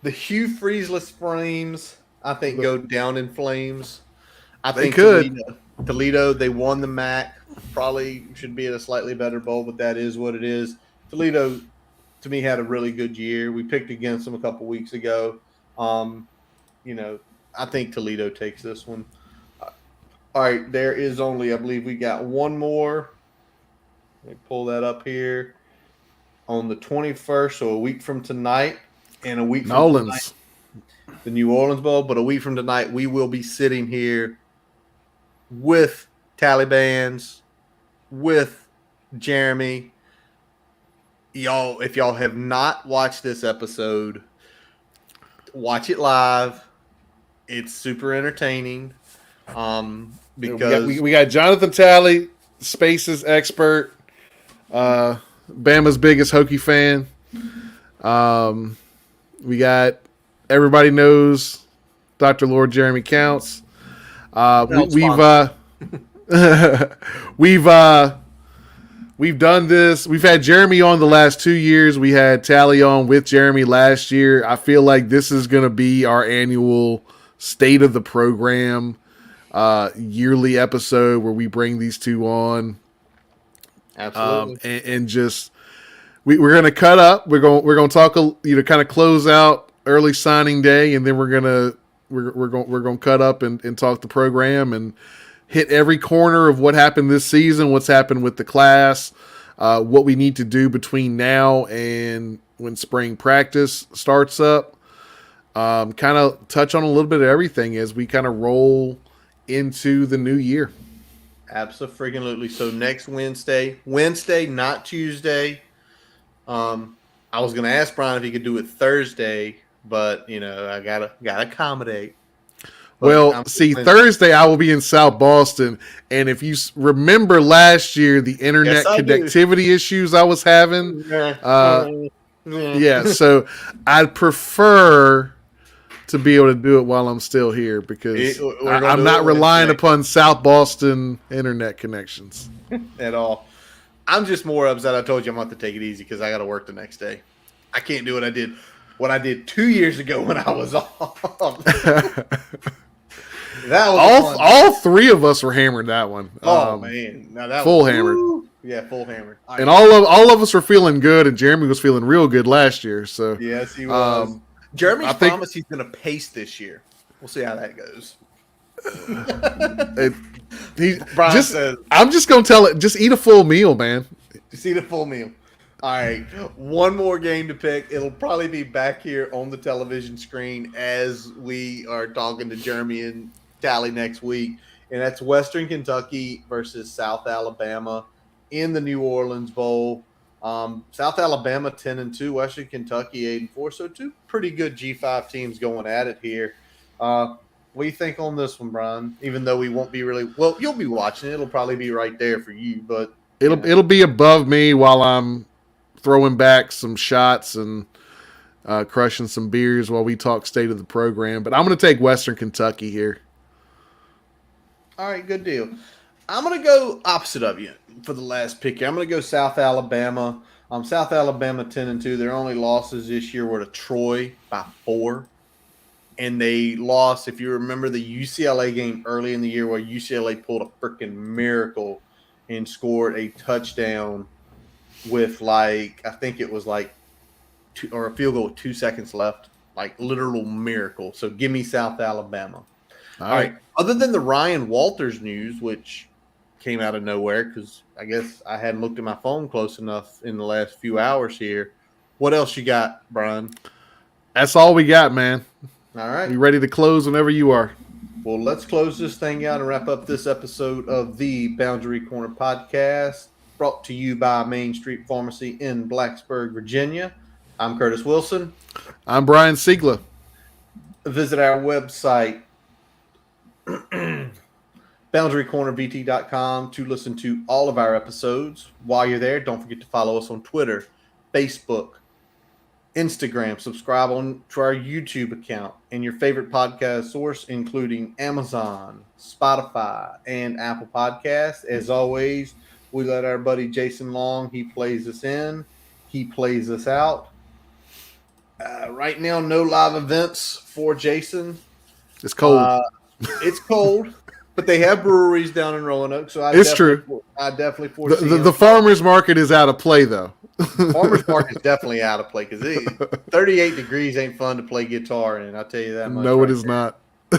[SPEAKER 1] The Hugh Freezeless Flames, I think, go down in flames. I think Toledo, they won the MAC. Probably should be at a slightly better bowl, but that is what it is. Toledo, to me, had a really good year. We picked against them a couple weeks ago. I think Toledo takes this one. All right, there is only, I believe we got one more. Let me pull that up here. On the 21st, so a week from tonight, and a week from tonight, the New Orleans Bowl, but a week from tonight, we will be sitting here with Talibans, with Jeremy. Y'all, if y'all have not watched this episode, watch it live. It's super entertaining. Because
[SPEAKER 2] we got Jonathan Talley, Spaces expert, Bama's biggest Hokie fan. We got everybody knows Dr. Lord Jeremy Counts. We've done this. We've had Jeremy on the last 2 years. We had Tally on with Jeremy last year. I feel like this is going to be our annual state of the program yearly episode where we bring these two on.
[SPEAKER 1] Absolutely.
[SPEAKER 2] And just we're going to cut up. We're going to talk, kind of close out early signing day, and then we're going to cut up and talk the program and hit every corner of what happened this season, what's happened with the class, what we need to do between now and when spring practice starts up. Kind of touch on a little bit of everything as we kind of roll into the new year.
[SPEAKER 1] Absolutely. So next Wednesday, not Tuesday. I was going to ask Brian if he could do it Thursday, but I gotta accommodate.
[SPEAKER 2] Well, Thursday I will be in South Boston, and if you remember last year, the internet connectivity issues I was having, so I'd prefer to be able to do it while I'm still here because I'm not relying upon South Boston internet connections
[SPEAKER 1] at all. I'm just more upset. I told you I'm going to have to take it easy because I got to work the next day. I can't do what I did 2 years ago when I was off. That was
[SPEAKER 2] all three of us were hammered that one.
[SPEAKER 1] Oh man, now that
[SPEAKER 2] full
[SPEAKER 1] was,
[SPEAKER 2] hammered.
[SPEAKER 1] Woo! Yeah, full hammered.
[SPEAKER 2] And all of us were feeling good, and Jeremy was feeling real good last year. So
[SPEAKER 1] yes, he was. Jeremy's promised he's going to pace this year. We'll see how that goes.
[SPEAKER 2] I'm just going to tell it. Just eat a full meal, man.
[SPEAKER 1] Just eat a full meal. All right, one more game to pick. It'll probably be back here on the television screen as we are talking to Jeremy and Tally next week, and that's Western Kentucky versus South Alabama in the New Orleans Bowl. South Alabama 10-2, Western Kentucky 8-4, so two pretty good G5 teams going at it here. What do you think on this one, Brian? Even though we won't be you'll be watching it. It'll probably be right there for you, but
[SPEAKER 2] it'll be above me while I'm throwing back some shots and crushing some beers while we talk state of the program. But I'm going to take Western Kentucky here.
[SPEAKER 1] All right, good deal. I'm going to go opposite of you for the last pick here. I'm going to go South Alabama. South Alabama 10-2. Their only losses this year were to Troy by 4. And they lost, if you remember, the UCLA game early in the year where UCLA pulled a freaking miracle and scored a touchdown with a field goal with 2 seconds left. Like, literal miracle. So give me South Alabama. All right. Other than the Ryan Walters news, which came out of nowhere because I guess I hadn't looked at my phone close enough in the last few hours here. What else you got, Brian?
[SPEAKER 2] That's all we got, man.
[SPEAKER 1] All right.
[SPEAKER 2] You ready to close whenever you are?
[SPEAKER 1] Well, let's close this thing out and wrap up this episode of the Boundary Corner podcast, brought to you by Main Street Pharmacy in Blacksburg, Virginia. I'm Curtis Wilson.
[SPEAKER 2] I'm Brian Siegler.
[SPEAKER 1] Visit our website, boundarycornervt.com, to listen to all of our episodes. While you're there, don't forget to follow us on Twitter, Facebook, Instagram. Subscribe to our YouTube account and your favorite podcast source, including Amazon, Spotify, and Apple Podcasts. As always, we let our buddy Jason Long, he plays us in, he plays us out. Right now, no live events for Jason.
[SPEAKER 2] It's cold.
[SPEAKER 1] It's cold, but they have breweries down in Roanoke, so
[SPEAKER 2] it's true.
[SPEAKER 1] I definitely foresee
[SPEAKER 2] the farmers market is out of play, though.
[SPEAKER 1] Farmers market is definitely out of play because 38 degrees ain't fun to play guitar in. I'll tell you that much.
[SPEAKER 2] No, it is not.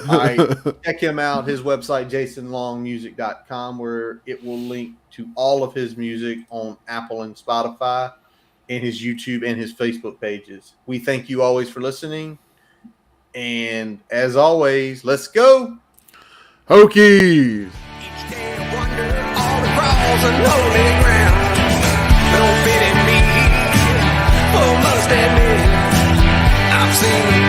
[SPEAKER 1] All right, check him out. His website, jasonlongmusic.com, where it will link to all of his music on Apple and Spotify, and his YouTube and his Facebook pages. We thank you always for listening. And as always, let's go.
[SPEAKER 2] Hokies.
[SPEAKER 4] Each day I wonder all across the lonely ground. Don't fit in me, for most admit I've seen